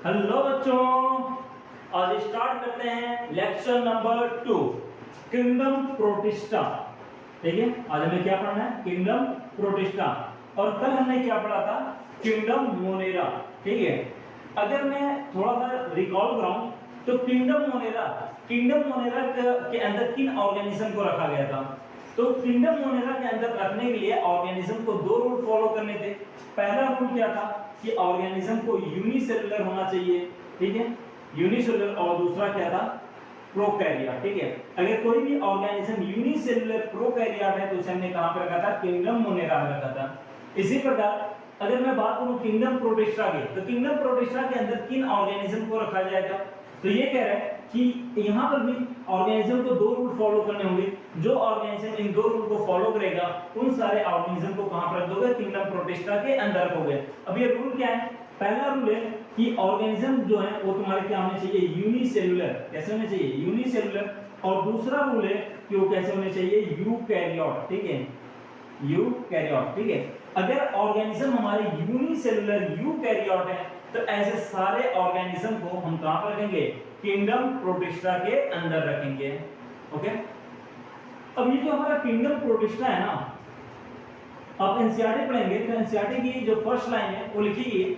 Hello बच्चों, आज start करते हैं लेक्चर नंबर 2 किंगडम प्रोटिस्टा। ठीक है, आज हमें क्या पढ़ना है? Kingdom protista. और कल हमने क्या पढ़ा था? Kingdom Monera. ठीक है, अगर मैं थोड़ा सा रिकॉल कराऊं तो किंगडम मोनेरा के अंदर किन ऑर्गेनिज्म को रखा गया था? तो किंगडम मोनेरा के अंदर रखने के लिए ऑर्गेनिज्म को दो रूल फॉलो करने थे। पहला रूल क्या था कि ऑर्गेनिज्म को यूनिसेलुलर होना चाहिए। ठीक है, यूनिसेलुलर। और दूसरा क्या था? प्रोकैरियोट। ठीक है, अगर कोई भी ऑर्गेनिज्म यूनिसेलुलर प्रोकैरियोट है तो उसे हमने कहां पे रखा था? किंगडम मोनेरा में रखा था। इसी प्रकार अगर मैं बात करूं किंगडम प्रोटिस्टा की, तो किंगडम प्रोटिस्टा के अंदर किन ऑर्गेनिज्म को रखा जाएगा? तो ये कह रहा है कि यहां पर भी ऑर्गेनिज्म को दो रूल फॉलो करने होंगे। जो ऑर्गेनिज्म इन दो रूल को फॉलो करेगा उन सारे ऑर्गेनिज्म को कहां पर रख दोगे? किंगडम प्रोटिस्टा के अंदर रखोगे। अब ये रूल क्या है? पहला रूल है कि ऑर्गेनिज्म जो है वो तुम्हारे क्या होने चाहिए? यूनिसेलुलर। कैसे होने चाहिए? यूनिसेलुलर। और दूसरा रूल है कि वो कैसे होने चाहिए? यूकैरियोट। ठीक है, यूकैरियोट। ठीक है, अगर ऑर्गेनिज्म हमारे यूनिसेलुलर यूकैरियोट है तो ऐसे सारे ऑर्गेनिज्म को हम कहां पर रखेंगे? किंगडम प्रोटिस्टा के अंदर रखेंगे। ओके, अब ये जो हमारा किंगडम प्रोटिस्टा है ना, आप एनसीईआरटी पढ़ेंगे तो एनसीईआरटी की जो फर्स्ट लाइन है वो लिखिए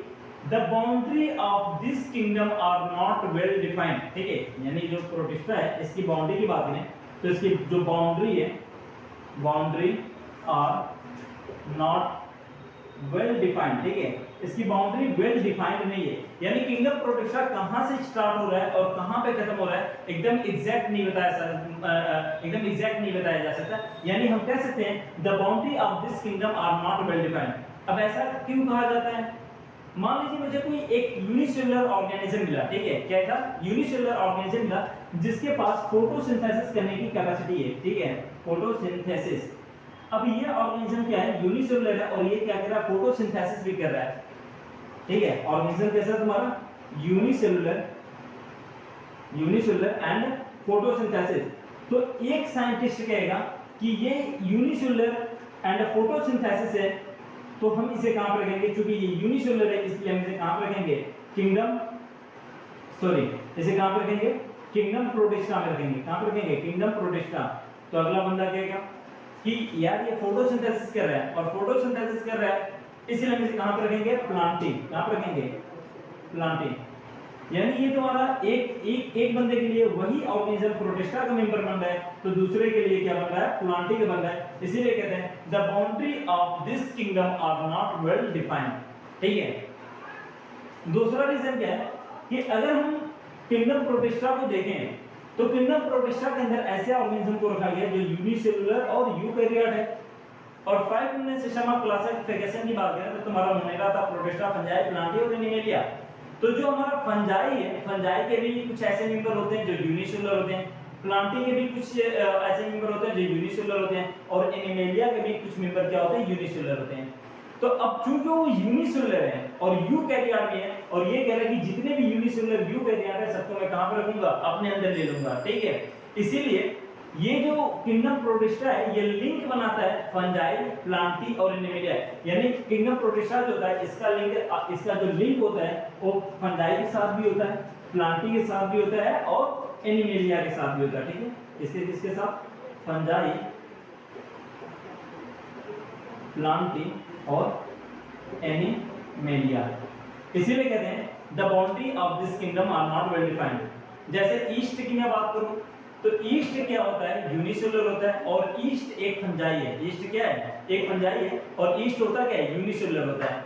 the boundary of this kingdom are not well defined. ठीक है, यानी जो प्रोटिस्टा है इसकी बाउंड्री की बात करें तो इसकी जो बाउंड्री है, boundary are not well defined. ठीक है, इसकी बाउंड्री वेल डिफाइंड नहीं है, यानी किंगडम प्रोटिस्टा कहां से स्टार्ट हो रहा है और कहां पे खत्म हो रहा है एकदम एग्जैक्ट नहीं बताया जा सकता। यानी हम कह सकते हैं the boundary of this kingdom are not well defined. अब ऐसा क्यों कहा जाता है? मान लीजिए मुझे कोई एक यूनिसेलुलर ऑर्गेनिज्म मिला। ठीक है, क्या था? यूनिसेलुलर ऑर्गेनिज्म मिला जिसके पास फोटोसिंथेसिस करने की कैपेसिटी है। ठीक है, फोटोसिंथेसिस। अब ये ऑर्गेनिज्म क्या है? यूनिसेलुलर है और ये क्या कर रहा है? फोटोसिंथेसिस भी कर रहा है। ठीक है, ऑर्गेनिज्म कैसा है तुम्हारा? Unicellular and photosynthesis. तो एक साइंटिस्ट कहेगा कि ये यूनिसेलुलर एंड फोटोसिंथेसिस है तो हम इसे कहां पर रखेंगे? क्योंकि ये यूनिसेलुलर है इसलिए हम इसे कहां पर रखेंगे? इसे कहां पर रखेंगे? किंगडम प्रोटिस्टा में रखेंगे। कहां पर रखेंगे? Kingdom protista. तो अगला बंदा कहेगा कि यार ये फोटोसिंथेसिस कर रहा है और फोटोसिंथेसिस कर रहा है इसलिए हम इसे कहां पर रखेंगे? प्लांटिंग। कहां पर रखेंगे? प्लांटिंग। यानी ये तुम्हारा एक बंदे के लिए वही ऑर्गेनिज्म प्रोटिस्टा का मेंबर बन रहा है तो दूसरे के लिए क्या बन रहा है? प्लांटिंग बन रहा है। इसीलिए कहते हैं the boundary of this kingdom are not well defined. ठीक है, दूसरा रीजन क्या है कि अगर हम किंगडम प्रोटिस्टा को देखें तो किंगडम प्रोटिस्टा के अंदर ऐसे ऑर्गेनिज्म को रखा गया जो यूनिसेलुलर और यूकैरियोट है। और 5 यूनिट सिस्टम ऑफ क्लासिफिकेशन की बात करें तो तुम्हारा मोनेरा था, प्रोटिस्टा, फंजाई, प्लांटी और एनिमेलिया। तो जो हमारा फंजाई है, फंजाई के भी कुछ ऐसे मेंबर होते हैं जो यूनिसेलुलर होते हैं, प्लांटी के भी कुछ ऐसे मेंबर होते हैं जो यूनिसेलुलर होते हैं और एनिमेलिया के भी कुछ मेंबर क्या होते हैं? यूनिसेलुलर होते हैं। तो अब चूंकि वो यूनिसेलुलर है और यूकैरियोट भी है और ये कह रहा है कि जितने भी यूनिसेलुलर यूकैरियोट है सबको मैं कहां पर रखूंगा? अपने अंदर ले लूंगा। ठीक है, इसीलिए ये जो किंगडम प्रोटिस्टा है ये लिंक बनाता है फंजाई, प्लांटी और एनिमेलिया। यानी किंगडम प्रोटिस्टा जो होता है इसका जो लिंक होता है वो फंजाई के साथ भी होता है, प्लांटी के साथ भी होता है और एनिमेलिया के साथ भी होता है। ठीक है, किसके साथ? फंजाई, प्लांटी और एनिमेलिया। इसीलिए कहते हैं the boundary of this kingdom are not well defined. जैसे ईस्ट की मैं बात करूं तो ईस्ट क्या होता है? यूनिसेलुलर होता है और ईस्ट एक फंजाई है। ईस्ट क्या है? एक फंजाई है और ईस्ट होता क्या है? यूनिसेलुलर होता है।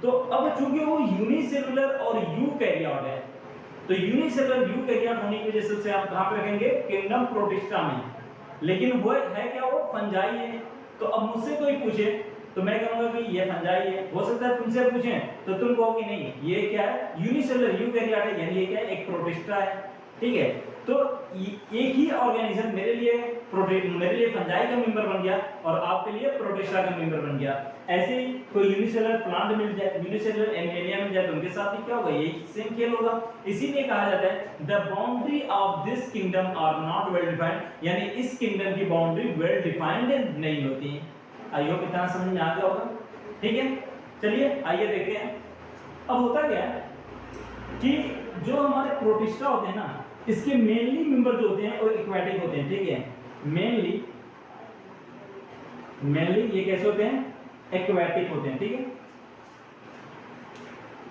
तो अब चूंकि वो यूनिसेलुलर और यूकैरियोट है तो यूनिसेलुलर यूकैरियोट होने की वजह से उसे आप कहां पे रखेंगे? किंगडम प्रोटिस्टा में। लेकिन वो है क्या? वो फंजाई है। तो अब मुझसे कोई पूछे तो मैं कहूंगा कि ये फंजाई है। हो सकता है तुमसे पूछें तो तुम कहोगे नहीं ये क्या है? यूनिसेलुलर यूकैरियोट है, यानी ये क्या है? एक प्रोटिस्टा है। ठीक है, तो एक ही ऑर्गेनिज्म मेरे लिए फंजाई का मेंबर बन गया और आपके लिए प्रोटिस्टा का मेंबर बन गया। ऐसे ही कोई यूनिसेलुलर प्लांट मिल जाए, यूनिसेलुलर एनिमेलिया मिल जाए तो उनके साथ भी क्या होगा? ये सेम खेल होगा। इसीलिए कहा जाता है the boundary of this kingdom are not well defined, यानी इस किंगडम की बाउंड्री वेल डिफाइंड नहीं होती। आई होप इतना समझ में आ गया होगा। ठीक है, चलिए आइए देखते हैं अब होता क्या है कि जो हमारे प्रोटिस्टा होते हैं ना, इसके मेनली मेंबर जो होते हैं वो एक्वेटिक होते हैं, ठीक है। मेनली ये कैसे होते हैं, एक्वेटिक होते हैं, ठीक है।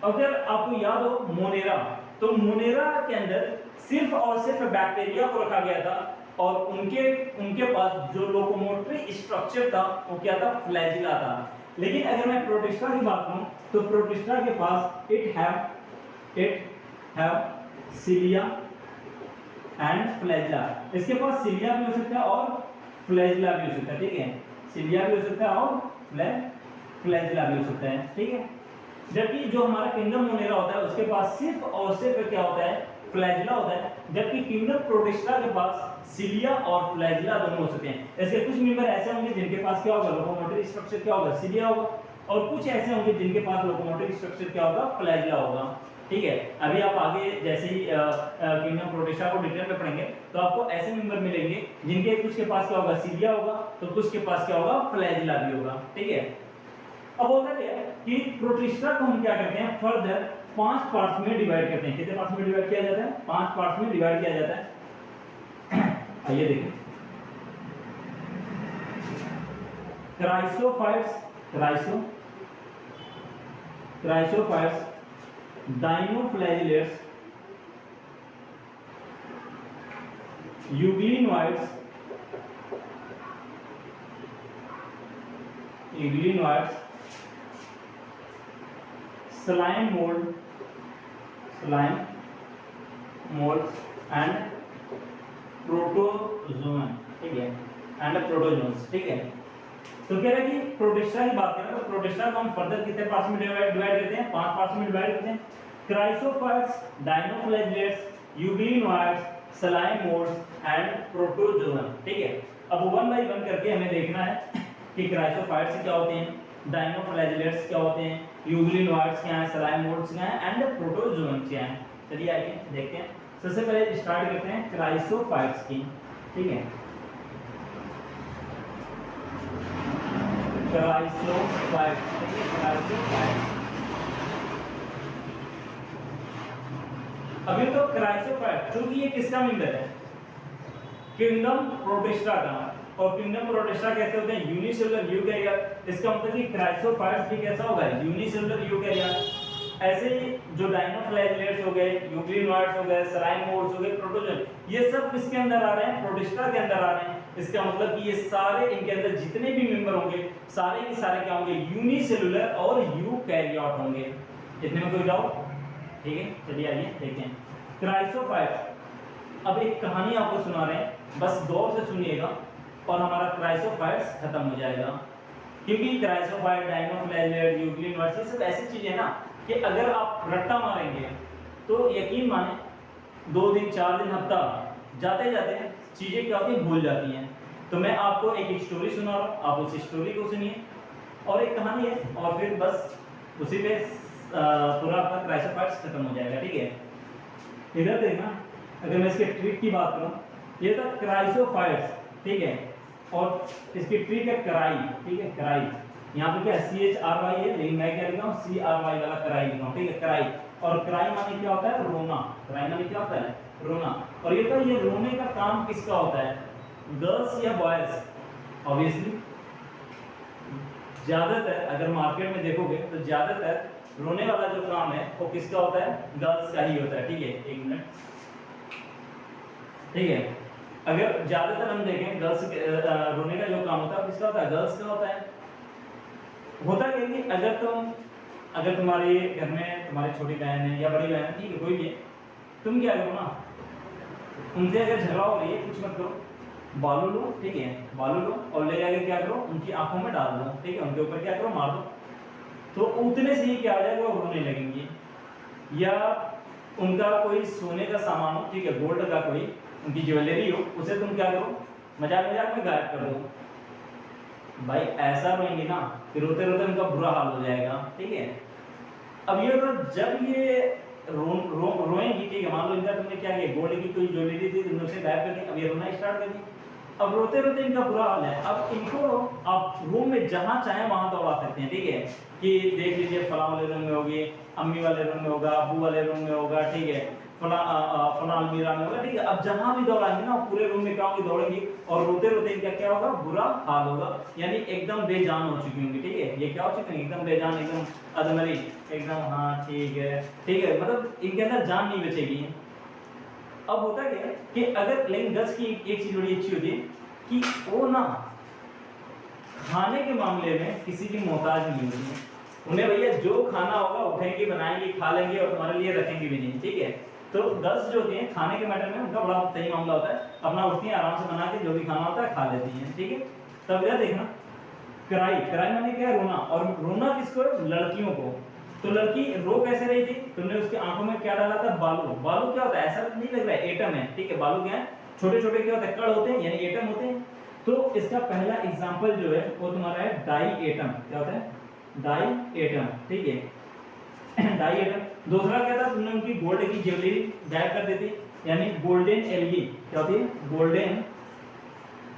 अगर आपको याद हो मोनेरा, तो मोनेरा के अंदर सिर्फ और सिर्फ बैक्टीरिया को रखा गया था और उनके पास जो लोकोमोटरी स्ट्रक्चर था वो क्या था, फ्लैजिला था। लेकिन अगर मैं प्रोटिस्टा की बात करूं तो प्रोटिस्टा के पास it have cilia and flagella. इसके पास सिलिया भी हो सकता है और फ्लैजिला भी हो सकता है, ठीक है। सिलिया भी हो सकता है और फ्लैजिला भी हो सकता है, ठीक है। जबकि जो हमारा किंगडम मोनेरा होता है उसके पास सिर्फ और सिर्फ क्या होता है, फ्लैजिला होता है। जबकि किंगडम प्रोटिस्टा के पास सिलिया और फ्लैजिला दोनों हो सकते हैं। इसके कुछ मेंबर ऐसे होंगे जिनके पास क्या होगा, लोकोमोटरी स्ट्रक्चर क्या होगा, सिलिया होगा, और कुछ ऐसे होंगे जिनके पास लोकोमोटरी स्ट्रक्चर क्या होगा, फ्लैजिला होगा, ठीक है। अभी आप आगे जैसे ही किंगडम प्रोटिस्टा को डिटेल में पढ़ेंगे तो आपको ऐसे मेंबर मिलेंगे जिनके कुछ के पास क्या होगा, सिलिया होगा, तो कुछ के पास क्या होगा, फ्लैजिला भी होगा, ठीक है। अब होता क्या है कि प्रोटिस्टा को हम क्या करते हैं, फर्दर 5 पार्ट्स में डिवाइड करते हैं। कितने पार्ट्स में डिवाइड किया जाता है, 5 पार्ट्स में डिवाइड किया जाता है। आइए देखिए, chrysophytes, dinoflagellates, euglenoids, slime molds and protozoan, ठीक है, एंड प्रोटोजोन्स, ठीक है। तो कह रहा है कि प्रोटिस्टा की बात करें तो प्रोटिस्टा को हम फर्दर कितने पार्ट्स में डिवाइड करते हैं, 5 पार्ट्स में डिवाइड करते हैं। Chrysophytes, dinoflagellates, euglenoids, slime moulds and protozoan, ठीक है। अब 1 बाय 1 करके हमें देखना है कि क्राइसोफाइट्स क्या होते हैं, डाइनोफ्लैजिलेट्स क्या होते हैं, यूग्लिनोइड्स क्या हैं, स्लाइम मोल्ड्स क्या हैं एंड प्रोटोजोन क्या हैं। चलिए आइए देखते हैं। सबसे पहले स्टार्ट करते हैं क्राइसोफाइट्स की, ठीक है। क्राइसोफाइट्स, अभी तो क्राइसोफाइट क्योंकि ये किसका मेंबर है, किंगडम प्रोटिस्टा का। और किंगडम प्रोटिस्टा कैसे होते हैं, यूनिसेलुलर यूकैरियोट। इसका मतलब कि क्राइसोफाइट्स भी कैसा होगा, यूनिसेलुलर यूकैरियोट। ऐसे ही जो डाइनोफ्लैजिलेट्स हो गए, यूग्लिनोइड्स हो गए, स्लाइम मोल्ड्स हो गए, प्रोटोजोन, ये सब किसके अंदर आ रहे हैं, प्रोटिस्टा के अंदर आ रहे हैं। इसका मतलब कि ये सारे, इनके अंदर जितने भी मेंबर होंगे सारे के सारे क्या होंगे, यूनिसेलुलर और यूकैरियोट होंगे। इतने में कोई डाउट, ठीक है। चलिए आइए देखते हैं क्राइसोफाइट्स। अब एक कहानी आपको सुना रहे हैं, बस गौर से सुनिएगा और हमारा क्राइसोफाइट्स खत्म हो जाएगा। क्योंकि क्राइसोफाइट, डाइनोफ्लैजिलेट, यूग्लिनोइड्स ये सब ऐसी चीजें ना कि अगर आप रट्टा मारेंगे तो यकीन माने 2 दिन 4 दिन हफ्ता जाते जाते चीजें क्या होती हैं, भूल जाती हैं। तो मैं आपको एक स्टोरी सुना रहा हूँ, आप उस स्टोरी को सुनिए और एक कहानी है और फिर बस उसी पे पूरा आपका क्राइसोफाइट्स खत्म हो जाएगा, ठीक है। इधर देखना, अगर मैं इसके ट्रिक की बात करूं, ये था क्राइसोफाइट्स, ठीक है। और इसकी ट्रिक है कराई, ठीक है, कराई। यहाँ पे क्या CHRY है, लेकिन मैं क्या लिखा हूँ, CRY वाला कराई लिखा हूँ, ठीक है, कराई। और कराई माने क्या होता है, रोना। कराई माने क्या होता है, रोना। और ये तो ये रोने का काम किसका होता है, गर्ल्स या बॉयज। ऑब्वियसली ज्यादातर अगर मार्केट में देखोगे तो ज्यादातर रोने वाला जो काम है वो किसका होता है, गर्ल्स का ही होता है, ठीक है। 1 मिनट, ठीक है। अगर ज्यादातर हम देखें गर्ल्स रोने का जो काम होता है किसका होता है, गर्ल्स का होता है। होता क्या कि अगर तुम्हारे घर में तुम्हारी छोटी बहन है या बड़ी बहन है, ठीक है, कोई भी है, तुम क्या करो ना, उनसे अगर झगड़ा हो रही है कुछ मत करो, बालू लो, ठीक है, बालू लो और ले जाकर क्या करो, उनकी आंखों में डाल दो, ठीक है, उनके ऊपर क्या करो, मार दो। तो उतने से ही क्या हो जाएगा, वो रोने लगेंगी। या उनका कोई सोने का सामान हो, ठीक है, गोल्ड का कोई उनकी ज्वेलरी हो, उसे तुम क्या करो, मजाक मजाक में गायब कर दो। भाई ऐसा रोएंगे ना फिर रोते रोते उनका बुरा हाल हो जाएगा, ठीक है। अब ये जब ये रोएंगी, ठीक है, मान लो इनका तुमने क्या किया, गोल्ड की कोई ज्वेलरी थी तुमने उसे गायब कर दी, अब ये रोना स्टार्ट कर दी। अब रोते रोते इनका बुरा हाल है। अब इनको आप रूम में जहां चाहे वहां दौड़ा सकते हैं, ठीक है, कि देख लीजिए फला वाले रूम में होगी, अम्मी वाले रूम में होगा, अबू वाले रूम में होगा, ठीक है, फला अलमीरा में होगा, ठीक है। अब जहां भी दौड़ाएंगे ना पूरे रूम में क्या होगी, दौड़ेंगी और रोते रोते इनका क्या होगा, बुरा हाल होगा, यानी एकदम बेजान हो चुकी होंगी, ठीक है। ये क्या हो चुकी है, एकदम बेजान, एकदम अधमरी, एकदम हाँ ठीक है, मतलब इनके अंदर जान नहीं बचेगी। अब होता क्या है कि अगर, लेकिन गज की एक चीज बड़ी अच्छी होती है कि वो ना खाने के मामले में किसी की मोहताज नहीं होती है। उन्हें भैया जो खाना होगा उठेंगे, बनाएंगे, खा लेंगे और तुम्हारे लिए रखेंगे भी नहीं, ठीक है। तो गज जो होती है खाने के मैटर में उनका बड़ा सही मामला होता है, अपना उठती है आराम से बना के जो भी खाना होता है खा लेती हैं, ठीक है। तब क्या देखना, कराई, कराई माने क्या है, रोना, और रोना किसको है, लड़कियों को। तो लड़की रो कैसे रही थी, तुमने उसकी आंखों में क्या डाला था, बालू। बालू क्या होता है, ऐसा नहीं लग रहा है, एटम है, ठीक है। बालू क्या है, छोटे छोटे क्या होते हैं, कण होते हैं, यानी एटम होते हैं। तो इसका पहला एग्जांपल जो है वो तुम्हारा है डाई एटम। क्या होता है, डाई एटम, ठीक है, डाई एटम। दूसरा क्या था, तुमने उनकी गोल्ड की ज्वेलरी गायब कर देती, यानी गोल्डन एलगी। क्या होती है, गोल्डन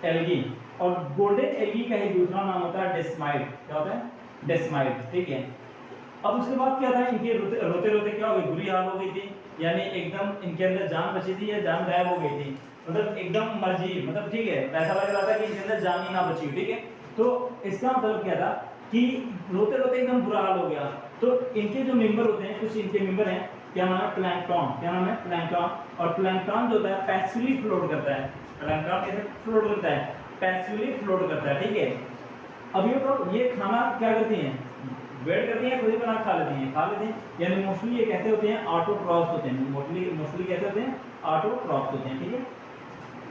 एलगी। और गोल्डन एलगी का ही दूसरा नाम होता है डेस्माइड। क्या होता है, डेस्माइड, ठीक है। अब उसके बाद क्या था, इनके रोते रोते क्या हो गई, बुरी हाल हो गई थी, यानी एकदम इनके अंदर जान बची थी या जान गायब हो गई थी, मतलब एकदम मर्जी, मतलब ठीक है, ऐसा लग रहा था कि इनके अंदर जान ही ना बची, ठीक है। तो इसका मतलब क्या था कि रोते रोते एकदम बुरा हाल हो गया। तो इनके जो मेंबर होते हैं, कुछ इनके मेंबर हैं, क्या नाम है, प्लैंकटन। क्या नाम है, प्लैंकटन। और प्लैंकटन जो होता है पैसिवली फ्लोट करता है। प्लैंकटन कैसे फ्लोट करता है, पैसिवली फ्लोट करता है, ठीक है। अब ये तो ये खाना क्या करती हैं, वेट करती हैं, खुद ही बना खा लेती हैं, यानी मोस्टली ये कहते होते हैं ऑटोट्रॉफ्स होते हैं, मोस्टली कहते होते हैं ऑटोट्रॉफ्स होते हैं, ठीक है।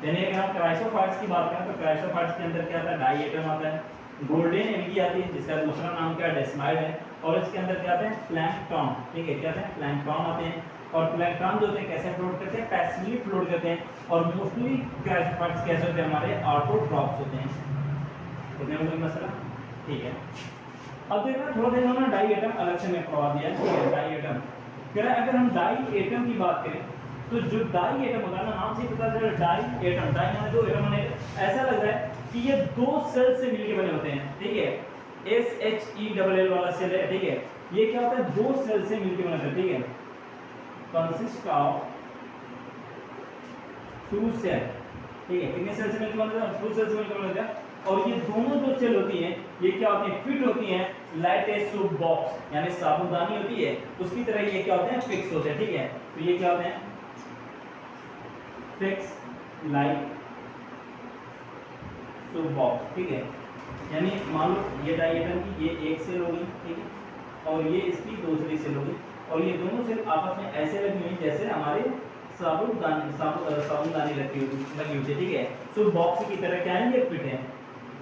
यानी अगर हम क्राइसोफाइट्स की बात करें तो क्राइसोफाइट्स के अंदर क्या आता है, डाई एटम आता है, गोल्डन एलगी आती है जिसका दूसरा नाम क्या है, डेस्माइड है, और इसके अंदर क्या आते हैं, प्लैंकटन, ठीक है, क्या आते हैं, प्लैंकटन आते हैं। और प्लैंकटन जो होते हैं कैसे फ्लोट करते हैं, पैसिवली फ्लोट करते हैं, और मोस्टली क्राइसोफाइट्स कैसे होते हैं, हमारे ऑटोट्रॉफ्स होते हैं। कितने में कोई मसला, ठीक है। अब देखना थोड़ा देर ना डाई एटम अलग से मैं पढ़वा दिया, ठीक है। डाई एटम कह रहा है, अगर हम डाई एटम की बात करें तो जो डाई एटम होता है ना, नाम से पता चल डाई एटम, डाई माने दो, एटम माने ऐसा लग रहा है कि ये दो सेल से मिलके बने होते हैं, ठीक है। SHELL वाला सेल है, ठीक है। ये क्या होता है, दो सेल से मिलके बने होते हैं, ठीक है। कंसिस्ट ऑफ टू सेल, ठीक है। कितने सेल से मिलके बने होते हैं, टू सेल से मिलके बने होते हैं। और ये दोनों जो सेल होती हैं ये क्या होती है, फिट होती हैं लाइक ए सूप बॉक्स, यानी साबुनदानी होती है उसकी तरह ये क्या होते हैं, फिक्स होते हैं, ठीक है। तो ये क्या होते हैं, फिक्स लाइक सूप बॉक्स, ठीक है। यानी मान लो ये डाई एटम की ये एक सेल होगी, ठीक है, और ये इसकी दूसरी सेल होगी, और ये दोनों सेल आपस में ऐसे लगी हुई जैसे हमारे साबुनदानी लगी हुई है, ठीक है। सूप बॉक्स की तरह क्या है, ये फिट है।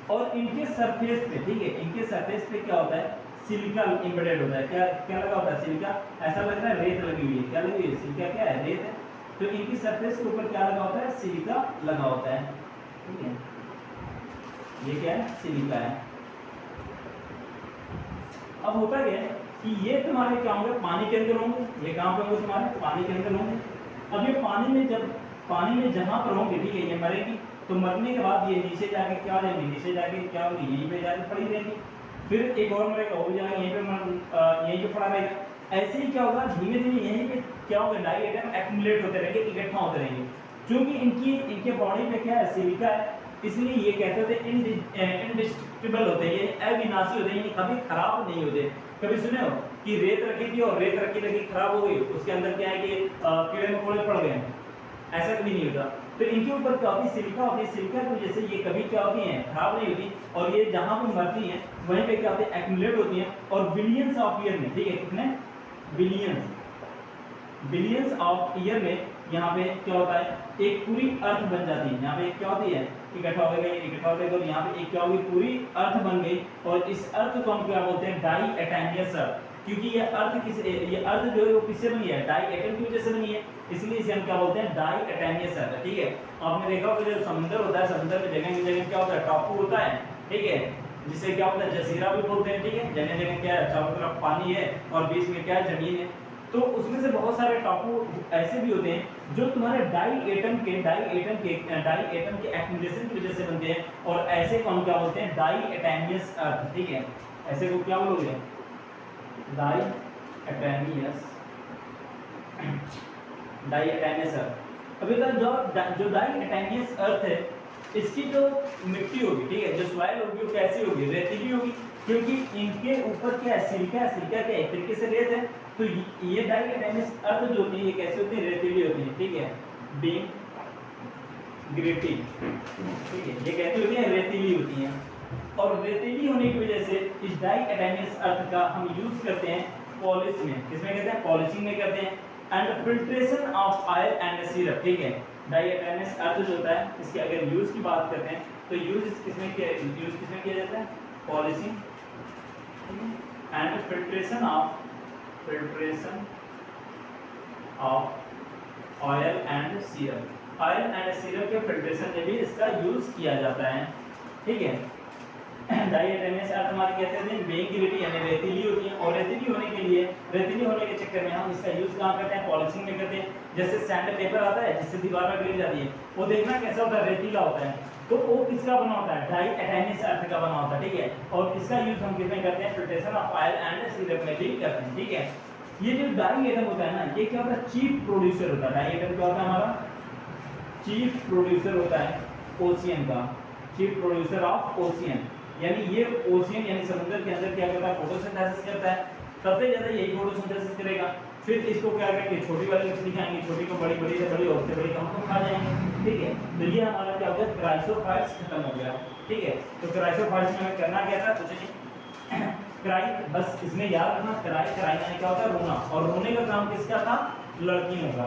और इनके सरफेस पे, ठीक है, इनके सरफेस पे क्या होता है, सिलिका एम्बेडेड होता है। क्या क्या लगा होता है, सिलिका, ऐसा लग रहा है रेत लगी हुई है, क्या लगी हुई है, सिलिका क्या है, रेत है। तो इनकी सरफेस के ऊपर क्या लगा होता है, सिलिका लगा होता है, ठीक है। ये क्या है, सिलिका है। अब होता क्या है कि ये तुम्हारे क्या होंगे, पानी के अंदर होंगे, ये कहाँ पे होंगे, तुम्हारे पानी के अंदर होंगे। अब ये पानी में जहाँ पर होंगे, ठीक है, ये मरेगी, तो मरने के बाद ये नीचे जाके क्या हो जाएंगे, नीचे जाके क्या होगी, यहीं पे जाके पड़ी रहेगी। फिर एक और मरेगा, वो जाएगा यहीं पे पड़ा रहेगा। ऐसे ही क्या होगा, धीमे धीमे यहीं पे क्या होगा, डाई एटम एक्युमुलेट होते रहेंगे, इकट्ठा होते रहेंगे। क्योंकि इनके बॉडी पे क्या है, सिलिका है, इसलिए ये कहते होते इनडिस्ट्रक्टिबल होते हैं, ये अविनाशी होते हैं, ये कभी खराब नहीं होते। कभी सुने हो कि रेत रखी थी और रेत रखी रखी खराब हो गई, उसके अंदर क्या है कि कीड़े मकोड़े पड़ गए, ऐसा कभी नहीं होता। तो इनके ऊपर क्या होती है, सिलिका होती है, सिलिका की वजह से ये कभी क्या होती हैं, खराब नहीं होती, और ये जहाँ पे मरती हैं वहीं पे क्या होती है, एक्युमुलेट होती हैं, और बिलियंस ऑफ ईयर में, ठीक है, कितने बिलियंस ऑफ ईयर में यहाँ पे क्या होता है, एक पूरी अर्थ बन जाती है। यहाँ पे क्या होती है, इकट्ठा हो गई, और यहाँ पे एक क्या होगी, पूरी अर्थ बन गई। और इस अर्थ को हम क्या बोलते हैं, डाई एटमियस अर्थ, क्योंकि ये अर्थ जो है वो किससे बनी है, डाई एटम की वजह से बनी है, इसलिए इसे हम क्या बोलते हैं, डाई एटमियस अर्थ, ठीक है। आपने देखा होगा जो समुद्र होता है, समुद्र में जगह जगह क्या होता है, टापू होता है, ठीक है, जिसे क्या होता है, जजीरा भी बोलते हैं, ठीक है। जगह जगह क्या है, चारों तरफ पानी है और बीच में क्या है, जमीन है। तो उसमें से बहुत सारे टापू ऐसे भी होते हैं जो तुम्हारे डाई एटम के एक्यूमुलेशन की वजह से बनते हैं, और ऐसे कौन क्या बोलते हैं, डाई एटैनियस अर्थ, ठीक है, ऐसे को क्या बोलोगे, डाई एटैनियस अर्थ। अभी तक जो डाई एटैनियस अर्थ है, इसकी जो मिट्टी होगी, ठीक है, जो सॉइल होगी वो कैसी होगी, रेतीली होगी, क्योंकि इनके ऊपर क्या है, सिलिका क्या एक तरीके से रेत है। तो ये डाई एटैनियस अर्थ जो होती है ये कैसे होती है, रेतीली होती है, ठीक है, बीम ग्रेटी, ठीक है, ये कैसी होती है, रेतीली होती है। और रेतीली होने की वजह से इस डाई एटैनियस अर्थ का हम यूज करते हैं पॉलिश में, किसमें करते हैं, पॉलिशिंग में करते हैं, and filtration of oil and syrup, ठीक है। डाई एटैनियस अर्थ जो होता है इसके अगर यूज की बात करते हैं तो यूज किसमें किया जाता है, polishing and filtration of oil and syrup. Oil and syrup के फिल्ट्रेशन में भी इसका यूज किया जाता है, ठीक है। डाई एटैनियस अर्थ हमारे कहते हैं बेंगिलिटी यानी रेतीली होती है, और रेतीली होने के चक्कर में हम इसका यूज कहाँ करते हैं, पॉलिशिंग में करते हैं। जैसे सैंड पेपर आता है जिससे दीवार पर गिर जाती है, वो देखना कैसा होता है, रेतीला होता है, तो वो किसका बना होता है, डाई एटैनियस अर्थ का बना होता है, ठीक है। और इसका यूज हम किसमें करते हैं, filtration of oil and syrup में भी करते हैं, ठीक है। ये जो डाई एटम होता है ना, ये क्या होता है, चीफ प्रोड्यूसर होता है। डाई एटम क्या होता है, हमारा चीफ प्रोड्यूसर होता है ओशियन का, चीफ प्रोड्यूसर ऑफ ओशियन, यानी ये ओशियन यानी समुद्र के अंदर क्या करता है, फोटोसिंथेसिस करता है, सबसे ज्यादा यही फोटोसिंथेसिस करेगा। फिर इसको क्या करके छोटी वाली मछली खाएंगे, छोटी को बड़ी, बड़ी से बड़ी और से बड़ी हम खा जाएंगे, ठीक है। तो ये हमारा क्या हो गया, क्राइसोफाइट्स खत्म हो गया, ठीक है। तो क्राइसोफाइट्स में हमें करना क्या था, कुछ नहीं, क्राई, बस इसमें याद रखना, क्राई यानी क्या होता है, रोना, और रोने का काम किसका था, लड़कियों का।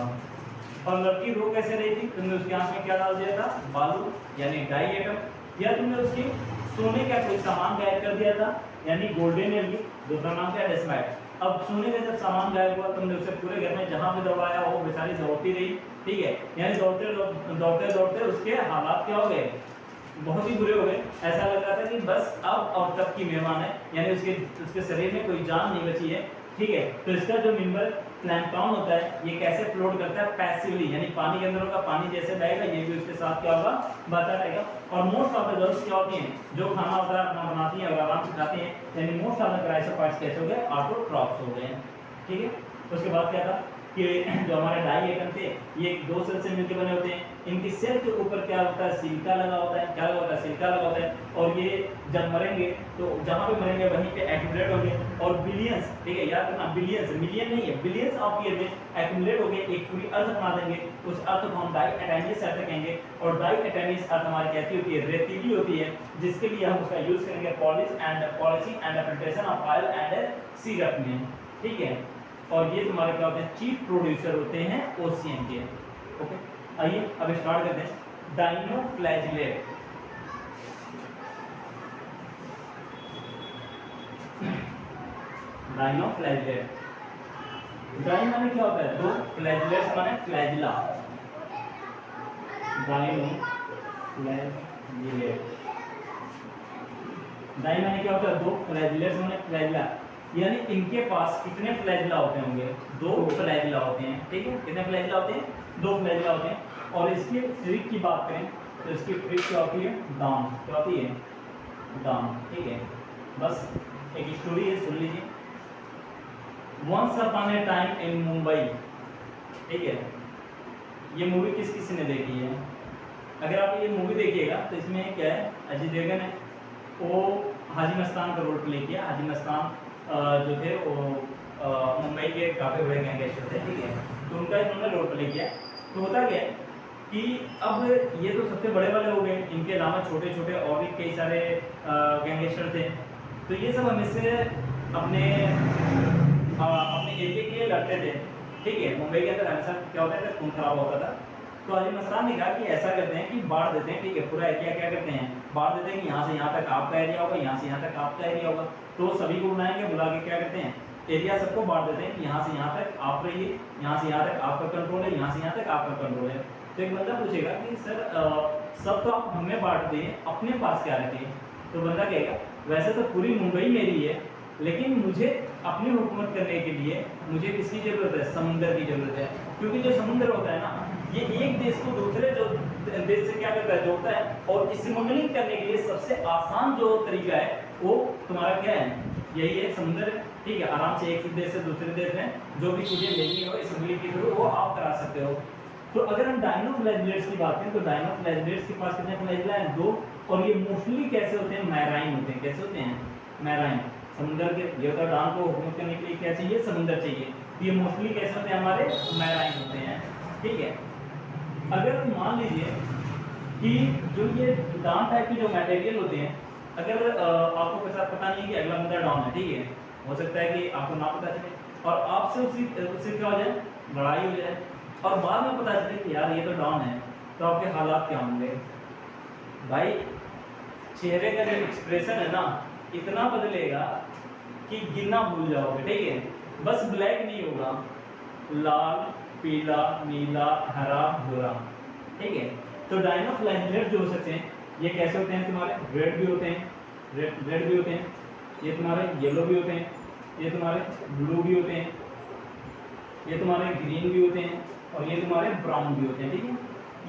और लड़की रो कैसे रही थी, तुमने उसके आंख में क्या डाल दिया था, बालू यानी डाई एटम, या तुमने उसकी सोने का कोई सामान गायब कर दिया था यानी गोल्डन एलगी, दूसरा नाम क्या है, डेस्माइट। अब सोने का जब सामान गायब हुआ तुमने उसे पूरे घर में जहां भी दौड़ाया वो बेचारी दौड़ती रही, ठीक है, यानी दौड़ते उसके हालात क्या हो गए, बहुत ही बुरे हो गए। ऐसा लग रहा था कि बस अब और तब की मेहमान है, यानी उसके शरीर में कोई जान नहीं बची है, ठीक है। तो इसका जो मेंबर प्लैंकटन होता है ये कैसे फ्लोट करता है, पैसिवली, यानी पानी के अंदर होगा, पानी जैसे बहेगा ये भी उसके साथ क्या होगा, बहता रहेगा। और मोस्ट ऑफ द गर्ल्स क्या होती हैं, जो खाना होता है अपना बनाती हैं और आराम से खाती हैं, यानी मोस्ट ऑफ द क्राइसोफाइट्स कैसे हो गए, ऑटोट्रॉफ्स हो गए, ठीक है। उसके बाद क्या था कि जो हमारे डाई एटम थे ये दो सेल से मिलकर बने होते हैं, इनकी सेल के ऊपर क्या होता है, सिलिका लगा होता है, क्या लगा होता है, सिलिका लगा होता है। और ये जब मरेंगे तो जहां पे मरेंगे वहीं पे एक्यूमुलेट होंगे, और बिलियंस, ठीक है, याद रखना, बिलियंस, मिलियन नहीं है, बिलियंस ऑफ ईयर में एक्यूमुलेट होंगे, एक पूरी अर्थ बना देंगे। उस अर्थ को हम डाई एटैनियस अर्थ कहेंगे। और डाई एटैनियस अर्थ हमारी कैसी होती है, रेतीली होती है, जिसके लिए हम उसका यूज करेंगे polishing and filtration of oil and syrup में, ठीक है। और ये तुम्हारे क्या होते हैं, चीफ प्रोड्यूसर होते हैं ओशियन के, ओके। आइए अब स्टार्ट करते हैं, डाइनोफ्लैजिलेट। डाइनोफ्लैजिलेट, डाइन माने क्या होता है, दो, फ्लैजिलेट माने फ्लैजिला, डाइनोफ्लैजिलेट, डाइन माने क्या होता है, दो, फ्लैजिलेट माने फ्लैजिला, यानी इनके पास कितने फ्लैजिला होते होंगे, दो फ्लैजिला होते हैं, ठीक है। कितने फ्लैजिला होते हैं, दो फ्लैजिला होते हैं। और इसकी ट्रिक की बात करें तो इसकी ट्रिक क्या होती है, डाउन, क्या होती है, डाउन, ठीक है। बस एक स्टोरी है, सुन लीजिए। Once upon a time in Mumbai, ठीक है। ये मूवी किस किसी ने देखी है, अगर आप ये मूवी देखिएगा तो इसमें क्या है, अजय देवगन है, वो हाजी मस्तान का रोल प्ले किया। हाजी मस्तान जो थे वो मुंबई के काफ़ी बड़े गैंगस्टर थे, ठीक है, तो उनका इन्होंने रोल प्ले किया। तो होता क्या है कि अब ये तो सबसे बड़े वाले हो गए, इनके अलावा छोटे छोटे और भी कई सारे गैंगस्टर थे। तो ये सब हमेशा अपने एरिया के लिए लड़ते थे, ठीक है। मुंबई के अंदर हमेशा क्या होता है, खून खराब होता था। तो हाजी मस्तान ने कहा कि ऐसा करते हैं कि बांट देते हैं, ठीक है, पूरा एरिया क्या करते हैं, बांट देते हैं कि यहाँ से यहाँ तक आपका एरिया होगा, यहाँ से यहाँ तक आपका एरिया होगा। तो सभी को बुलाएंगे, बुला के क्या करते हैं, एरिया सबको बांट देते हैं कि यहाँ से यहाँ तक आप रहिए, यहाँ से यहाँ तक आपका कंट्रोल है, यहाँ से यहाँ तक आपका कंट्रोल है। तो एक बंदा पूछेगा कि सर सब तो आप हमें बांट दें, अपने पास क्या रखें। तो बंदा कहेगा वैसे तो पूरी मुंबई मेरी है, लेकिन मुझे अपनी हुकूमत करने के लिए मुझे किसकी ज़रूरत है? समुंदर की ज़रूरत है, क्योंकि जो समुंदर होता है ना, ये एक देश को दूसरे जो देश से क्या करता है? जोड़ता है। और स्मगलिंग करने के लिए सबसे आसान जो तरीका है वो तुम्हारा क्या है? यही है, समुंदर है। ठीक है, आराम से एक देश से दूसरे देश में जो भी चीज़ें लेनी हो स्मगलिंग के थ्रू वो आप करा सकते हो। तो अगर हम डायनोफ्लैजिलेट्स की बात करें तो डायनोफ्लैजिलेट्स के पास कितने फ्लैजिला हैं? 2। और ये मोस्टली कैसे होते हैं? मैराइन होते हैं। कैसे होते हैं? मैराइन। समुद्र के ये होता है, डान को हुकूमत करने के लिए क्या चाहिए? समुद्र चाहिए। ये मोस्टली कैसे होते हैं? हमारे मैराइन होते हैं। ठीक है, अगर मान लीजिए कि जो ये डाउन टाइप के जो मटेरियल होते हैं, अगर आपको पता नहीं है कि अगला बंदा डाउन है, ठीक है, हो सकता है कि आपको ना पता चले और आपसे उससे क्या हो जाए? लड़ाई हो जाए और बाद में पता चले कि यार ये तो डाउन है, तो आपके हालात क्या होंगे? भाई चेहरे का जो एक्सप्रेशन है ना, इतना बदलेगा कि गिनना भूल जाओगे। ठीक है, बस ब्लैक नहीं होगा, लाल, पीला, नीला, हरा, भूरा। ठीक है, तो डायनोफ्लैजिलेट जो हो सकते हैं ये कैसे होते हैं? तुम्हारे रेड भी होते हैं, रेड भी होते हैं, ये तुम्हारे येलो भी होते हैं, ये तुम्हारे ब्लू भी होते हैं, ये तुम्हारे ग्रीन भी होते हैं और ये तुम्हारे ब्राउन भी होते हैं। ठीक है,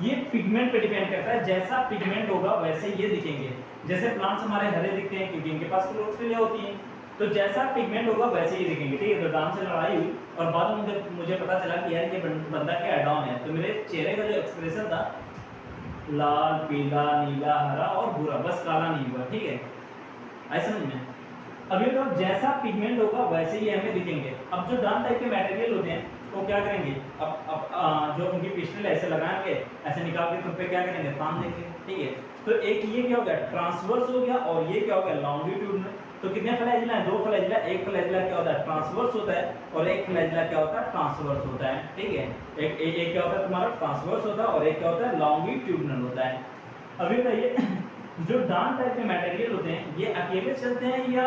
ये पिगमेंट पे डिपेंड करता है, जैसा पिगमेंट होगा वैसे ये दिखेंगे। जैसे प्लांट्स हमारे हरे दिखते हैं क्योंकि इनके पास क्लोरोफिल होती है, तो जैसा पिगमेंट होगा वैसे ही दिखेंगे। ठीक है, तो डाउन से लड़ाई हुई और बाद में मुझे पता चला कि यार ये बंदा क्या है? डाउन है। तो मेरे चेहरे का जो एक्सप्रेशन था, लाल, पीला, नीला, हरा और भूरा, बस काला नहीं हुआ। ठीक है, ऐसा नहीं है। अभी तो जैसा पिगमेंट होगा वैसे ही हमें दिखेंगे। अब जो डाउन टाइप के मटेरियल होते हैं तो क्या करेंगे? अब जो उनकी पिस्टल ऐसे लगाएंगे, ऐसे निकाल के तुम पे क्या करेंगे? तान देंगे। ठीक है, तो एक ये क्या हो गया? ट्रांसवर्स हो गया और ये क्या हो गया? लॉन्गिट्यूड। तो कितने फ्लैजिला हैं? 2 फ्लैजिला। एक फ्लैजिला क्या होता है? ट्रांसवर्स होता है और एक फ्लैजिला क्या होता है? ट्रांसवर्स होता है। ठीक है, एक क्या होता है तुम्हारा? ट्रांसवर्स होता है और एक क्या होता है? लॉन्गिट्यूडनल होता है। अभी बताइए जो डाउन टाइप के मटेरियल होते हैं ये अकेले चलते हैं या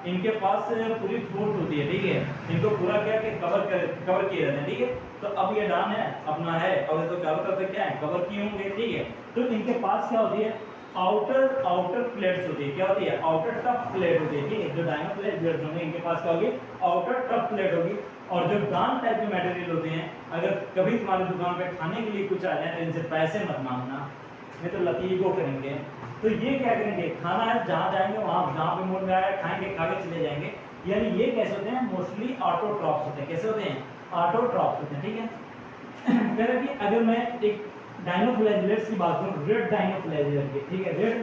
इनके पास पूरी फोर्स होती है? ठीक है, इनको पूरा क्या कि कवर किए रहते हैं। ठीक है, तो अब ये डाउन है, अपना है और ये तो चारों तरफ से क्या है? कवर किए होंगे। ठीक है, तो इनके पास क्या होती है? आउटर प्लेट्स होती है। क्या होती है? आउटर टफ प्लेट होती है। ठीक है, जो डायनोफ्लैजिलेट्स होंगे इनके पास क्या होगी? आउटर टफ प्लेट होगी। और जो डाउन टाइप के मटेरियल होते हैं, अगर कभी तुम्हारी दुकान पे खाने के लिए कुछ आ जाए तो इनसे पैसे मत मांगना, नहीं तो लतीफ़ो करेंगे। तो ये क्या करेंगे? खाना है, जहाँ जाएंगे वहाँ जहाँ पे मूड में आया खाएंगे, खा के चले जाएंगे। यानी ये कैसे होते हैं? मोस्टली ऑटोट्रॉप्स होते हैं। कैसे होते हैं? ऑटोट्रॉप्स होते हैं। ठीक है, कह रहा कि अगर मैं एक डायनोफ्लैजिलेट्स की बात करूं, रेड डायनोफ्लैजिलेट की, ठीक है, रेड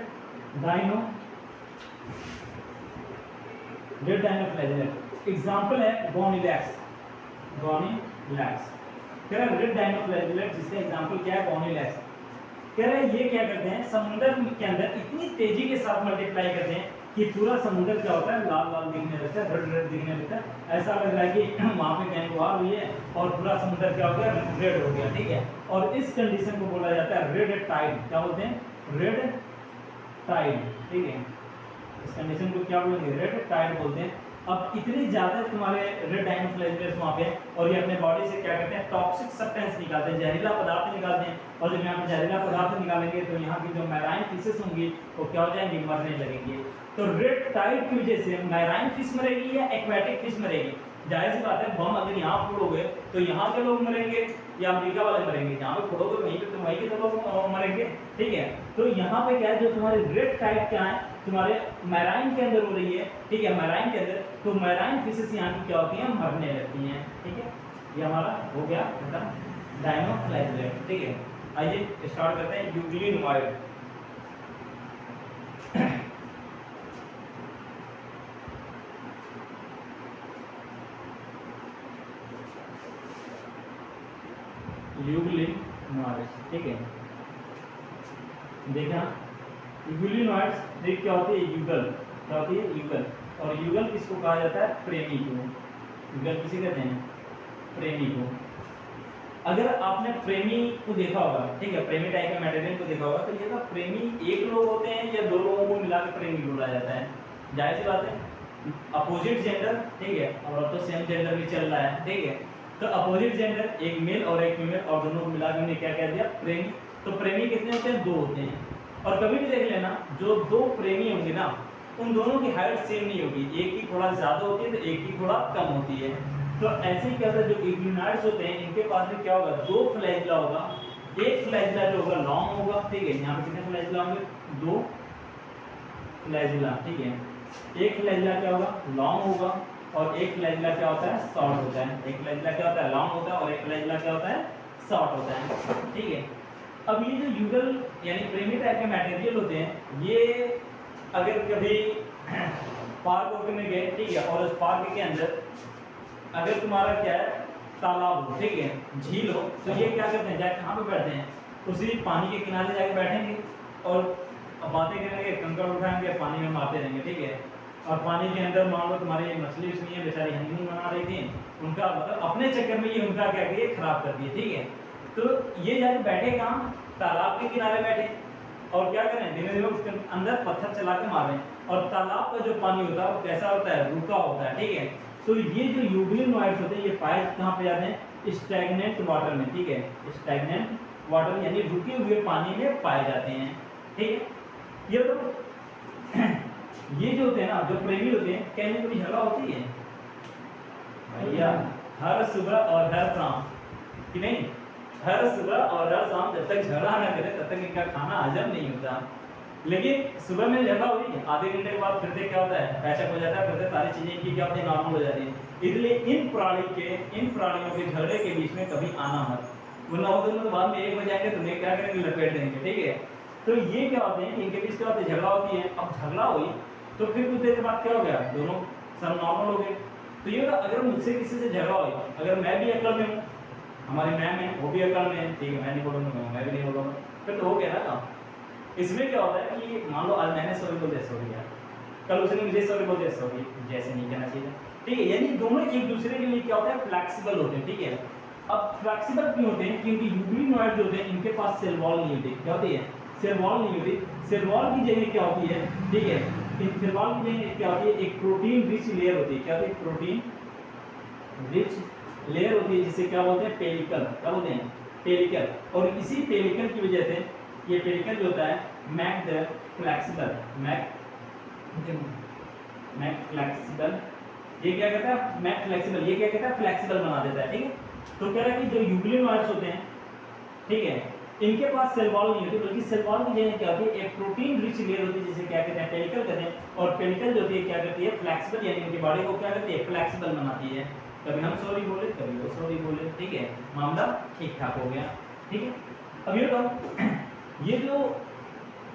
डायनोफ्लैजिलेट एग्जांपल है गोनिलैक्स। कह रहा रेड डायनोफ्लैजिलेट जिसका एग्जांपल क्या है? गोनिलैक्स। कह रहे हैं ये क्या करते हैं? समुद्र के अंदर इतनी तेजी के साथ मल्टीप्लाई करते हैं कि पूरा समुद्र क्या होता है? लाल लाल दिखने लगता है, रेड रेड दिखने लगता है। ऐसा लग रहा है कि वहाँ पे गैंग वार हुई है और पूरा समुद्र क्या हो गया? रेड हो गया। ठीक है, और इस कंडीशन को बोला जाता है रेड टाइड। क्या बोलते हैं? Red tide. ठीक है, इस कंडीशन को क्या बोलेंगे? रेड टाइड बोलते हैं। अब इतनी ज़्यादा तुम्हारे रेड डायनोफ्लैजिलेट्स वहाँ पे और ये अपने बॉडी से क्या करते हैं? टॉक्सिक सब्सटेंस निकालते हैं, जहरीला पदार्थ निकालते हैं। और जब यहाँ पे जहरीला पदार्थ निकालेंगे तो यहाँ की जो मैराइन फिशेस होंगी वो क्या हो जाएंगी? मरने लगेंगी। तो रेड टाइड की वजह से मैराइन फिश मरेगी या एक्वेटिक फिश मरेगी? जाहिर सी बात है, बम अगर यहाँ फोड़ोगे तो यहाँ के लोग मरेंगे या अमेरिका वाले मरेंगे? जहाँ पे फोड़ोगे वहीं पे तो वहीं के तो लोग मरेंगे। ठीक है, तो यहाँ पे क्या है? जो तुम्हारे रेड टाइड क्या है? तुम्हारे मैराइन के अंदर हो रही है। ठीक है, मैराइन के अंदर, तो मैराइन फिशेस यहाँ की क्या होती हैं? मरने लगती हैं। ठीक है, ये हमारा हो गया डायनोफ्लैजिलेट। ठीक है, आइए स्टार्ट करते हैं यूग्लिनोइड। यूग्लिनोइड्स। ठीक है, देखा यूग्लिनोइड्स देख क्या होती है? युगल। क्या होती है? युगल। और युगल किसको कहा जाता है? प्रेमी को। युगल किसे कहते हैं? प्रेमी को। अगर आपने प्रेमी को देखा होगा, ठीक है, प्रेमी टाइप के मटेरियल को देखा होगा, तो ये तो प्रेमी एक लोग होते हैं या 2 लोगों को मिलाकर प्रेमी बोला जाता है? जाहिर सी बात है, अपोजिट जेंडर। ठीक है, और अब तो सेम जेंडर भी चल रहा है। ठीक है, तो अपोजिट जेंडर, एक मेल और एक फीमेल, और दोनों को मिलाकर हमने क्या कह दिया? प्रेमी। तो प्रेमी कितने होते हैं? 2 होते हैं। और कभी भी देख लेना, जो 2 प्रेमी होंगे ना, उन दोनों की हाइट सेम नहीं होगी, एक की थोड़ा ज़्यादा होती है तो एक की थोड़ा कम होती है। तो ऐसे ही क्या होता है, जो इक्विनॉइड्स होते हैं इनके पास में क्या होगा, दो फ्लैजिला होगा। एक फ्लैजिला जो होगा लॉन्ग होगा, ठीक है, यहाँ पे कितने फ्लैजिला होंगे, दो फ्लैजिला, ठीक है। एक फ्लैजिला क्या होगा, लॉन्ग होगा, और एक फ्लैजिला क्या होता है, शॉर्ट होता है। एक फ्लैजिला क्या होता है, लॉन्ग होता है, और एक फ्लैजिला क्या होता है, शॉर्ट होता है, ठीक है। अब ये जो यूगल यानी प्रेमी टाइप के मटेरियल होते हैं, ये अगर कभी पार्क वगैरह में गए, ठीक है, और उस पार्क के अंदर अगर तुम्हारा क्या है, तालाब हो, ठीक है, झील हो, तो ये क्या करते हैं, जाके कहाँ पे बैठते हैं, उसी पानी के किनारे जाके बैठेंगे और बातें करेंगे, कंकड़ उठाएंगे, पानी में मारते रहेंगे, ठीक है। और पानी के अंदर मान लो तुम्हारी मछली उसनी है, बेचारी हनीमून मना रही थी, उनका मतलब अपने चक्कर में ये उनका क्या किए, खराब कर दिए, ठीक है। तो ये जाके बैठे कहाँ, तालाब के किनारे बैठे, और क्या करें, धीमे धीमे उसके अंदर पत्थर चला के मारें, और तालाब का जो पानी होता है वो कैसा होता है, रुका होता है, ठीक है। तो ये जो यूग्लिनोइड्स होते हैं, ये पाए कहाँ पे जाते हैं, स्टैग्नेंट वाटर में, ठीक है, स्टैग्नेंट वाटर यानी रुके हुए पानी में पाए जाते हैं, ठीक है। ये तो ये जो होते हैं ना, जो प्रेमी होते हैं, क्या इनमें कभी झगड़ा होती है भैया, हर सुबह और हर शाम, कि नहीं, हर सुबह और हर शाम जब तक झगड़ा ना करे तब तक इनका खाना हजम नहीं होता। लेकिन सुबह में झगड़ा हुई, आधे घंटे के बाद फिर से क्या होता है, पैचअप हो जाता है, फिर से सारी चीजें इनकी क्या होती है, नॉर्मल हो जाती है। इसलिए इन प्राणियों के झगड़े के बीच में कभी आना मत, वरना वो दोनों बाद में एक बजाएंगे, तुम्हें क्या करेंगे, लपेट देंगे, ठीक है। तो ये क्या होते हैं, इनके बीच क्या होता है, झगड़ा होती है। अब झगड़ा हुई तो फिर कुछ देर के बाद क्या हो गया, दोनों सब नॉर्मल हो गए। तो ये होगा, अगर मुझसे किसी से झगड़ा हुई, अगर मैं भी अकल में हूँ, हमारी मैम है वो भी अकल में है, ठीक है, मैं नहीं बोलूँगा, मैं भी नहीं बोलूँगा, फिर तो हो गया ना काम। इसमें क्या होता है कि मान लो आज मैंने सॉरी बोल दिया, सॉरी यार, कल उसने मुझे सॉरी बोल दिया, सॉरी, जैसे नहीं कहना चाहिए, ठीक है। यानी दोनों एक दूसरे के लिए क्या होता है, फ्लेक्सिबल होते हैं, ठीक है। अब फ्लेक्सिबल क्यों होते हैं, क्योंकि यूग्लिनोइड जो होते हैं इनके पास सेल वॉल नहीं होती, क्या होती है, सेल वॉल नहीं होती। सेल वॉल की जगह क्या होती है, ठीक है, इन सेल वॉल की जगह क्या होती है, एक प्रोटीन रिच लेयर होती है, क्या होती है, प्रोटीन रिच लेयर होती है, जिसे क्या बोलते हैं, पेलिकल, क्या बोलते हैं, पेलिकल। और इसी पेलिकल की वजह से ये पेलिकल जो होता है, make the flexible, make flexible, ये क्या कहता है, मैक फ्लेक्सिबल, ये क्या कहता है, फ्लेक्सिबल बना देता है, ठीक है। तो कह रहा है कि जो यूग्लिनोइड्स होते हैं, ठीक है, इनके पास सेल वॉल नहीं होती, बल्कि सेल वॉल की जगह क्या होती है, एक प्रोटीन रिच लेयर होती है, जिसे क्या कहते हैं, पेलिकल कहते हैं। और पेलिकल जो होती है क्या करती है, फ्लेक्सिबल, यानी उनकी बॉडी को क्या करती है, फ्लेक्सिबल बनाती है। कभी हम सॉरी बोले, कभी वो सॉरी बोले, ठीक है, मामला ठीक ठाक हो गया, ठीक है। अब ये बताओ, ये जो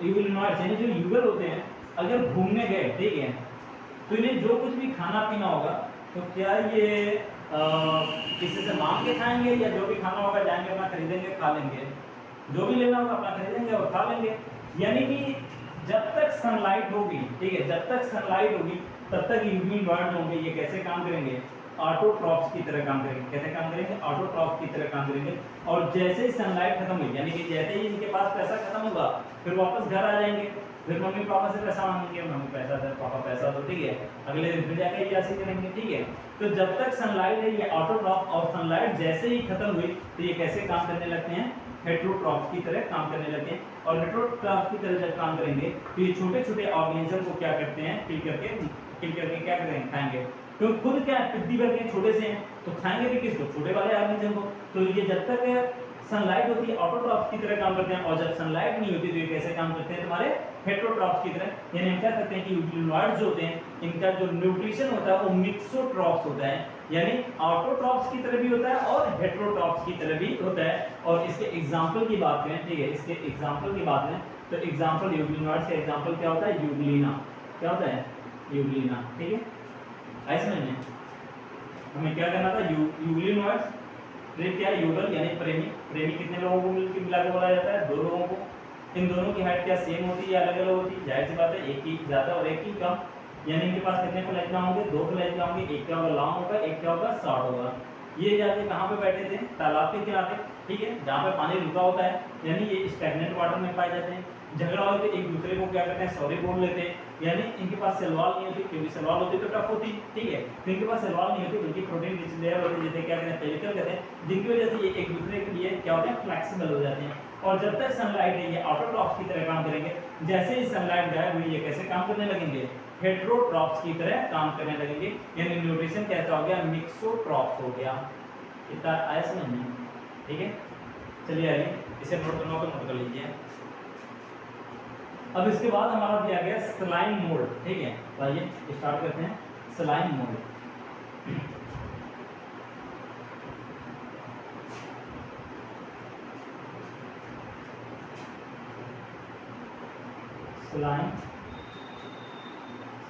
यूग्लिनोइड्स यानी जो यूगल होते हैं, अगर घूमने गए, ठीक है, तो इन्हें जो कुछ भी खाना पीना होगा, तो क्या ये किसी से मांग के खाएंगे, या जो भी खाना होगा जाएंगे अपना खरीदेंगे, खा लेंगे, जो भी लेना होगा अपना खरीदेंगे और खा लेंगे। यानी कि जब तक सनलाइट होगी, ठीक है, जब तक सनलाइट होगी तब तक यूग्लिनोइड होंगे, ये कैसे काम करेंगे, ऑटोट्रॉफ्स की तरह काम करेंगे। कैसे काम करेंगे, ऑटोट्रॉफ्स की तरह काम करेंगे। और जैसे ही सनलाइट खत्म हुई, यानी कि जैसे ही इनके पास पैसा खत्म होगा, फिर वापस घर आ जाएंगे, फिर मम्मी पापा से पैसा मांगेंगे, मम्मी पैसा दे, पापा पैसा दो, ठीक है, अगले दिन फिर जाकर ऐसे करेंगे, ठीक है। तो जब तक सनलाइट है ये ऑटोट्रॉफ, और सनलाइट जैसे ही खत्म हुई तो ये कैसे काम करने लगते हैं, हेटेरोट्रॉफ की तरह काम करने लगते हैं। और हेटेरोट्रॉफ की तरह जब काम करेंगे तो ये छोटे छोटे ऑर्गेनिज्म को क्या करते हैं, किल करके क्या करेंगे, खाएंगे। तो खुद क्या पिद्दी भर के छोटे से हैं, तो खाएंगे भी किसको, छोटे वाले ऑर्गेनिज्म को। तो ये जब तक सनलाइट होती है ऑटोट्रॉफ की तरह काम करते हैं, और जब सनलाइट नहीं होती तो ये कैसे काम करते हैं, तुम्हारे हेटेरोट्रॉफ की तरह। यानी हम क्या करते हैं कि यूग्लिनोइड्स जो होते हैं इनका जो न्यूट्रिशन होता है वो मिक्सोट्रॉफ्स होता है, यानी ऑटोट्रॉफ्स की तरह भी होता है और हेटेरोट्रॉफ्स की तरह भी होता है। और इसके एग्जांपल की बात करें, ठीक है, इसके एग्जांपल की बात करें तो एग्जांपल यूग्लिनोइड्स का एग्जांपल क्या होता है, यूग्लिना, क्या होता है, यूग्लिना, ठीक है। ऐसे में हमें क्या करना था, यूग्लिनोइड्स क्या है, यूगल यानी प्रेमी। प्रेमी कितने लोगों को मिला के बोला जाता है, दो लोगों को। इन दोनों की हाइट क्या सेम होती है या अलग अलग होती है, जाहिर सी बात है, एक की ज़्यादा और एक की कम। यानी इनके पास कितने फ्लैजिला होंगे, दो फ्लैजिला होंगे, एक क्या होगा, लॉन्ग होगा, एक क्या होगा, शॉर्ट होगा। ये जाके कहाँ पे बैठे थे, तालाब के किनारे, ठीक है, जहाँ पे पानी रुका होता है, यानी ये स्टैग्नेंट वाटर में पाए जाते हैं। झगड़ा हो तो एक दूसरे को क्या करते हैं, सॉरी बोल लेते हैं। यानी इनके पास सलवार नहीं होती, क्योंकि सलवार होती तो टफ होती, ठीक है, तो इनके पास सलवार नहीं होती, बल्कि प्रोटीन रिच लेयर होती है, जिसे क्या कहते हैं, पेलिकल कहते हैं, जिनकी वजह से ये एक दूसरे के लिए क्या होते हैं, फ्लेक्सिबल हो जाते हैं। और जब तक सनलाइट है ये ऑटोट्रॉफ्स की तरह काम करेंगे, जैसे ही सनलाइट गायब हुई ये कैसे काम करने लगेंगे, हेटेरोट्रॉफ्स की तरह काम करने लगेंगे, यानी न्यूट्रिशन कैसा हो गया, मिक्सोट्रॉफ्स हो गया। इतना आया समझ में? ठीक है, चलिए आइए इसे नोट कर लीजिए। अब इसके बाद हमारा दिया गया स्लाइम मोल्ड। ठीक है, तो आइए स्टार्ट करते हैं स्लाइम मोल्ड।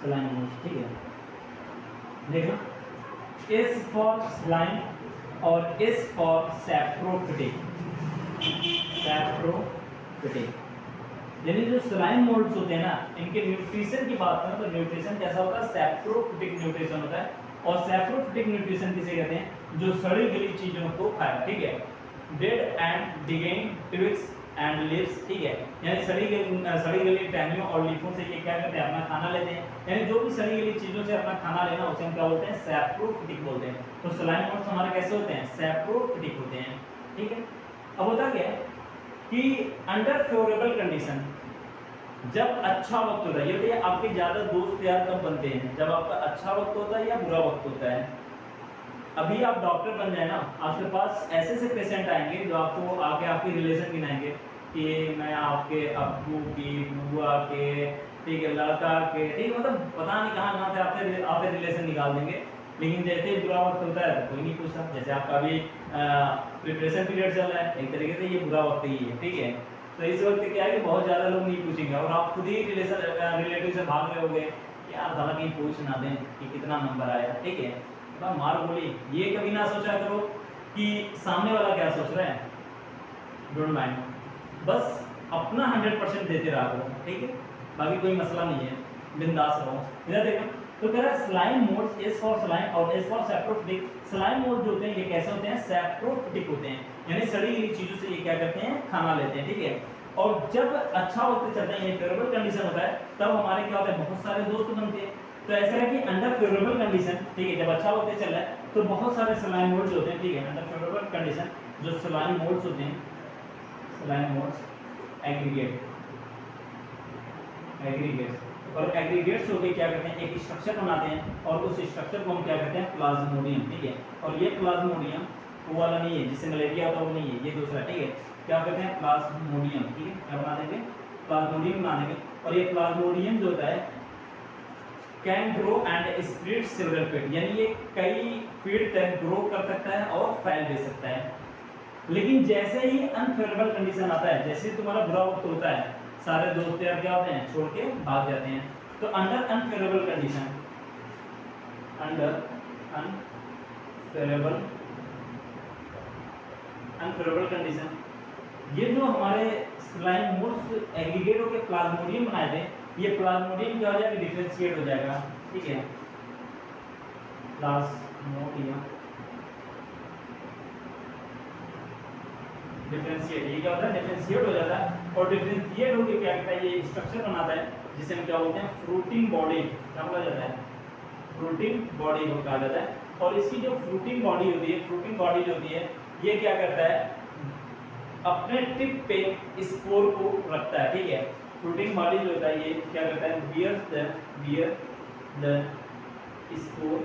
स्लाइम मोल्ड, ठीक है, देखो S फॉर स्लाइम और S फॉर सैप्रोफिटिक। यानी जो स्लाइम मोल्ड्स होते हैं ना, इनके न्यूट्रिशन की बात करें तो न्यूट्रिशन कैसा होता है, सैप्रोफिटिक न्यूट्रिशन होता है। और सैप्रोफिटिक न्यूट्रिशन किसे कहते हैं, जो सड़ी गली चीजों को खाए। ठीक है, dead and decaying twigs and leaves. ठीक है, यानी सड़ी गली टहनियों और लीफों से ये क्या करते हैं, अपना खाना लेते हैं। यानी जो भी सड़ी गली चीजों से अपना खाना लेना, उसे हम क्या बोलते हैं, सैप्रोफिटिक बोलते हैं। तो स्लाइम मोल्ड्स हमारे कैसे होते हैं, सैप्रोफिटिक होते हैं। ठीक है, अब होता क्या है कि अंडर फेवरेबल कंडीशन, जब अच्छा वक्त होता है, ये बताइए आपके ज्यादा दोस्त यार कब बनते हैं, जब आपका अच्छा वक्त होता है या बुरा वक्त होता है। अभी आप डॉक्टर बन जाए ना, आपके पास ऐसे से पेशेंट आएंगे जो आपको आके आपकी रिलेशन गिनाएंगे कि मैं आपके अब्बू की, बुआ के, ठीक है, लड़का के, ठीक है, मतलब पता नहीं कहाँ से आपसे रिलेशन निकाल देंगे। लेकिन जैसे ही बुरा वक्त होता है तो कोई नहीं पूछता। जैसे आपका अभी प्रिपरेशन पीरियड चल रहा है, एक तरीके से ये बुरा वक्त ही है। ठीक है, तो इस वक्त क्या है कि बहुत ज़्यादा लोग नहीं पूछेंगे और आप खुद ही रिलेटिव से भाग रहे होगे, यार साला कहीं पूछ ना दें कि कितना नंबर आया। ठीक है, तो मार बोली। ये कभी ना सोचा करो कि सामने वाला क्या सोच रहा है, डोंट माइंड, बस अपना 100% देते रहा करो। ठीक है, बाकी कोई मसला नहीं है, बिंदास रहो। इधर देखो, तो कह रहा है slime moulds, S for slime और S for saprophytic. Slime mould जो होते हैं ये कैसे होते हैं, सैप्रोफिटिक होते हैं, यानी सड़ी गली चीजों से ये क्या करते हैं, खाना लेते हैं। ठीक है, और जब अच्छा वक्त चलता है, यानी फेवरेबल कंडीशन होता है, तब हमारे क्या होता है, बहुत सारे दोस्त बनते हैं। तो ऐसा है कि अंडर फेवरेबल कंडीशन, ठीक है, जब अच्छा वक्त चल रहा है तो बहुत सारे स्लाइम मोड्स होते हैं। ठीक है, अंडर फेवरेबल कंडीशन जो स्लाइम मोड्स होते हैं, स्लाइम मोड्स एग्रीगेट और एग्रीगेट्स होके क्या करते हैं, एक स्ट्रक्चर बनाते हैं और उस स्ट्रक्चर को हम क्या कहते हैं, प्लाज्मोडियम। ठीक है, और ये प्लाज्मोडियम वो वाला नहीं है जिससे मलेरिया होता है, वो नहीं है, ये दूसरा। ठीक है, क्या कहते हैं, प्लाज्मोडियम। ठीक है, क्या बना देंगे, प्लाज्मोडियम बना देंगे। और ये प्लाज्मोडियम जो होता है can grow and spread several feet, यानी ये कई फीट तक ग्रो कर सकता है और फैल दे सकता है। लेकिन जैसे ही अनफेवरेबल कंडीशन आता है, जैसे तुम्हारा बुरा वक्त होता है, सारे दोस्त यार क्या होते हैं, छोड़ के भाग जाते हैं। तो under unfavourable condition, under unfavourable condition, ये जो हमारे स्लाइम मोड्स एग्रीगेट होकर प्लाज्मोडियम बनाए थे, ये प्लाज्मोडियम क्या हो जाएगा, डिफरेंशिएट हो जाएगा। ठीक है, प्लाज्मोडियम डिफरेंशिएट, ये क्या होता है, डिफरेंशिएट हो जाता है। और डिफरेंशिएट होकर क्या करता है, ये स्ट्रक्चर बनाता है जिसे हम क्या बोलते हैं, फ्रूटिंग बॉडी। क्या बोला जाता है, फ्रूटिंग बॉडी को कहा जाता है। और इसकी जो फ्रूटिंग बॉडी होती है, फ्रूटिंग बॉडी जो होती है, ये क्या करता है, अपने टिप पे स्पोर को रखता है। ठीक है, फ्रूटिंग बॉडी जो होता है ये क्या करता है, bear the spore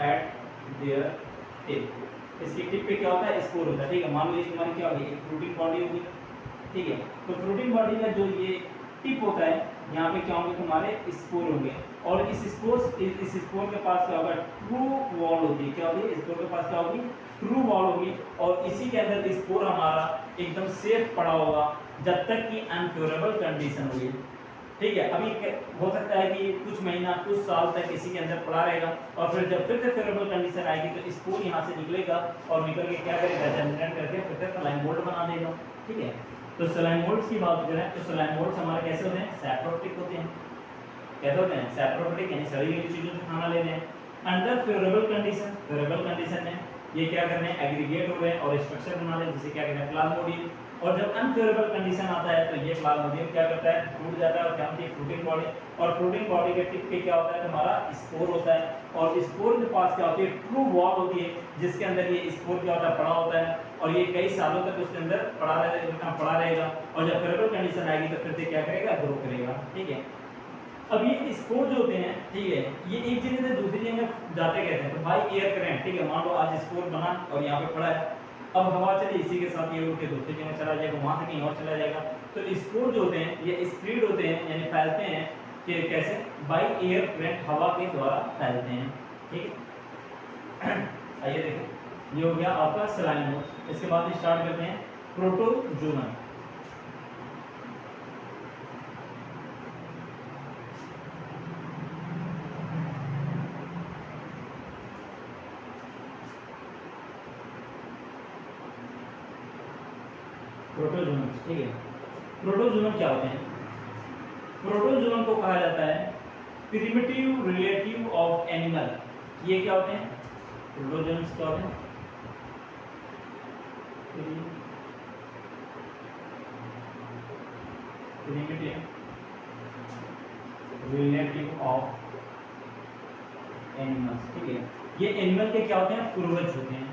eight there tip. इसकी टिप पे क्या होता है, स्पोर होता है। ठीक है, मान लीजिए तुम्हारी क्या होगी, एक फ्रूटिंग बॉडी होगी। ठीक है, तो फ्रूटिंग बॉडी का जो ये टिप होता है, यहाँ पे क्या होंगे, तुम्हारे स्पोर होंगे। और इस स्पोर के पास क्या होगा, ट्रू वॉल होगी। क्या होगी, स्पोर के पास क्या होगी, ट्रू वॉल होगी। और इसी के अंदर स्पोर हमारा एकदम सेफ पड़ा होगा जब तक कि अनफेवरेबल कंडीशन होगी। ठीक है, अभी हो सकता है कि कुछ महीना, कुछ साल तक इसी के अंदर पड़ा रहेगा, और फिर जब फिर से फेवरेबल कंडीशन आएगी तो स्पोर यहाँ से निकलेगा और निकल के क्या करेगा, जनरेट करके फिर से स्लाइम मोल्ड बना देगा। ठीक है, तो स्लाइम मोल्ड्स की बात करें तो स्लाइम मोल्ड्स हमारे कैसे होते हैं, सैप्रोफिटिक होते हैं। कैसे होते हैं, सैप्रोफिटिक, यानी सड़ी हुई चीजों से खाना ले रहे हैं। Under favourable condition, favourable condition में ये क्या कर रहे हैं, एग्रीगेट हो रहे हैं और स्ट्रक्चर बना रहे हैं जिसे क्या कहते हैं, प्लाज्मोडियम। और जब अनफेवरेबल कंडीशन आता है तो ये प्लाज्मोडियम क्या करता है, टूट जाता है और क्या होती है, फ्रूटिंग बॉडी। और फ्रूटिंग बॉडी के टिप पे क्या होता है, तुम्हारा स्पोर होता है। और स्पोर के पास क्या होती है, ट्रू वॉल होती है जिसके अंदर ये स्पोर क्या होता है, पड़ा होता है। और ये कई सालों तक उसके अंदर पड़ा रहेगा। और जब फेवरेबल कंडीशन आएगी तो फिर से क्या करेगा, ग्रो करेगा। ठीक है, अब ये स्पोर जो होते हैं, ठीक है, ये एक जगह से दूसरी जगह जाते कहते हैं, तो भाई एयर करंट, ठीक है, मान लो आज स्पोर बना और यहाँ पे पड़ा है, अब हवा चली इसी के साथ ये उड़ के दूसरी जगह चला जाएगा, वहां से कहीं और चला जाएगा। तो स्पोर जो होते हैं ये स्प्रेड होते हैं, यानी फैलते हैं कि कैसे, बाय एयर करंट, हवा के द्वारा फैलते हैं, ठीक है। आइए देखें, ये हो गया आपका सलाइन। इसके बाद स्टार्ट करते हैं प्रोटोजोआ। प्रोटोजोआ, ठीक है। प्रोटोजोआ क्या होते हैं? प्रोटोजोआ को कहा जाता है प्रिमिटिव रिलेटिव ऑफ एनिमल। ये क्या होते हैं? प्रोटोजोआ क्या होते हैं? प्रिमिटिव रिलेटिव ऑफ एनिमल्स, ठीक है। ये एनिमल के क्या होते हैं? पूर्वज होते हैं।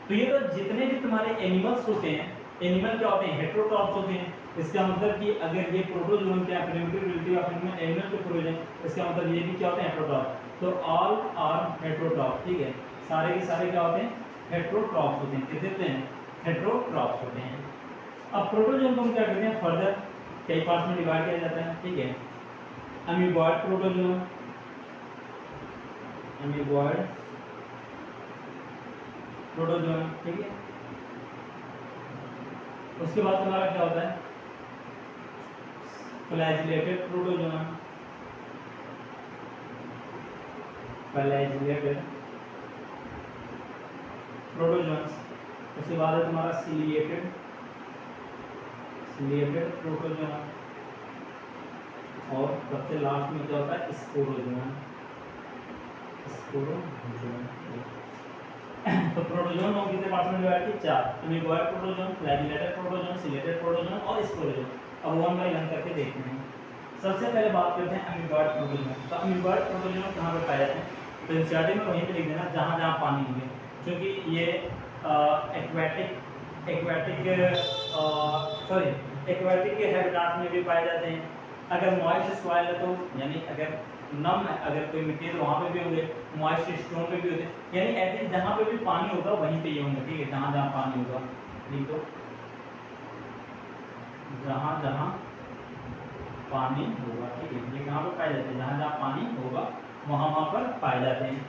तो ये तो जितने भी तुम्हारे एनिमल्स होते हैं, एनिमल क्या होते हैं? हेटेरोट्रॉप्स होते हैं। इसका मतलब कि अगर ये प्रोटोजोआ क्या है, प्रिमिटिव रिलेटिव ऑफ एनिमल के पूर्वज हैं, इसका मतलब ये भी क्या होते हैं? हेटेरोट्रॉप। तो ऑल आर हेटेरोट्रॉप, ठीक है, सारे के सारे क्या होते हैं? हेटेरोट्रॉप्स होते हैं। किसे होते हैं? हेटेरोट्रॉप्स होते हैं। अब प्रोटोजोआ को हम क्या करते हैं? फर्दर कई पार्ट्स में डिवाइड किया जाता है, ठीक है। अमीबॉइड प्रोटोजोआ, अमीबॉइड प्रोटोजोआ, ठीक है। उसके बाद तुम्हारा क्या होता है? Flagellated protozoa, flagellated protozoa. उसके बाद है तुम्हारा सिलिएटेड, सिलिएटेड प्रोटोजोआ। और सबसे लास्ट में क्या होता है? Sporozoa, Sporozoa. तो प्रोटोजोआ हम कितने पार्ट्स में डिवाइड किए? 4। Amoeboid protozoa, flagellated protozoa, ciliated protozoa और स्पोरोजोआ। अब वन बाय वन करके देखते हैं। सबसे पहले बात करते हैं अमीबॉइड प्रोटोजोआ। तो अमीबॉइड प्रोटोजोआ कहाँ पे पाए जाते हैं? तो एनसीईआरटी में वहीं पे लिख देना जहाँ जहाँ पानी होंगे, क्योंकि ये एक्वेटिक के हैबिटाट में भी पाए जाते हैं। अगर मॉइस्ट सॉइल है तो, यानी अगर नम है, अगर कोई मिट्टी है तो वहाँ पे भी होंगे, मॉइस्ट स्टोन पे भी होते हैं, यानी ऐसे जहाँ पे भी पानी होगा वहीं पे ये होंगे, ठीक है, जहाँ जहाँ पानी होगा। लिखो, जहाँ जहाँ पानी होगा, ठीक है, ये कहाँ पर पाए जाते हैं? जहाँ जहाँ पानी होगा वहाँ वहाँ पर पाए जाते हैं।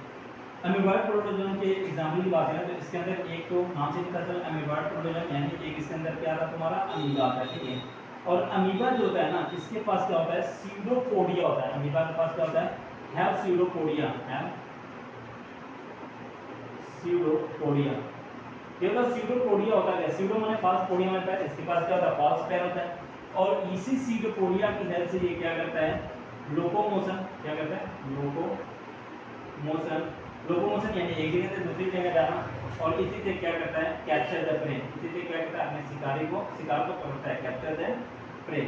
अमीबॉइड प्रोटोजोआ के एग्जाम्पल की बात करें तो इसके अंदर एक तो नाम से पता चला अमीबॉइड प्रोटोजोआ, यानी एक इसके अंदर क्या आता है? तुम्हारा अमीबा आता है, ठीक है। और अमीबा जो होता है ना, इसके पास क्या होता है? सीडोपोडिया होता है। अमीबा के पास क्या होता है? Have pseudopodia, have pseudopodia. ये तो सीडोपोडिया होता है। सीडो माने फास्ट, पोडिया माने पैर। इसके पास क्या होता है? फास्ट पैर होता है। और इसी सीडोपोडिया की हेल्प से ये क्या करता है? लोकोमोशन। क्या करता है? लोकोमोशन। लोकोमोशन यानी एक जगह से दूसरी जगह जाना। और इसी से क्या करता है? Capture the prey. इसी से क्या करता है? अपने शिकार को पकड़ता है। कैप्चर द प्रे,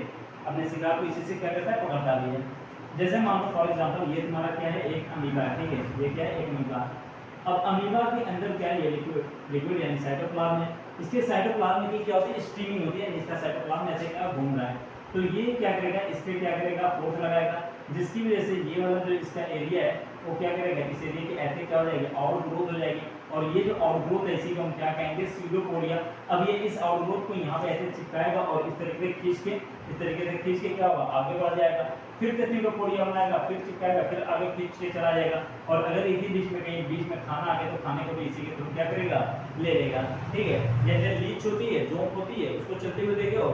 अपने शिकार को इसी से क्या करता है? पकड़ता भी है। जैसे मान लो फॉर एग्जांपल ये तुम्हारा क्या है? एक अमीबा है, ठीक है, ये क्या है? एक अमीबा। अब अमीबा के अंदर क्या है? ये लिक्विड यानी साइटोप्लाज्म है। इसके साइटोप्लाज्म की क्या होती है? स्ट्रीमिंग होती है। इसका साइटोप्लाज्म ऐसे क्या घूम रहा है, तो ये क्या करेगा? इस पे क्या करेगा? फोर्स लगाएगा, जिसकी वजह से ये वाला जो इसका एरिया है वो क्या करेगा? इस एरिया की ऐसे क्या हो जाएगी? आउट ग्रोथ हो जाएगी। और ये जो आउट ग्रोथ है इसी को हम क्या कहेंगे? सीडोपोडिया। अब ये इस आउट ग्रोथ को यहाँ पे ऐसे चिपकाएगा और इस तरीके से खींच के क्या होगा? आगे बढ़ जाएगा। फिर से सीडोपोडिया बनाएगा, फिर चिपकाएगा, फिर आगे खींच के चला जाएगा। और अगर इसी बीच में कहीं बीच में खाना आ गया तो खाने को भी इसी के थ्रू क्या करेगा? ले लेगा, ठीक है। जैसे लीच होती है, जोंक होती है, उसको चलते हुए देखे हो,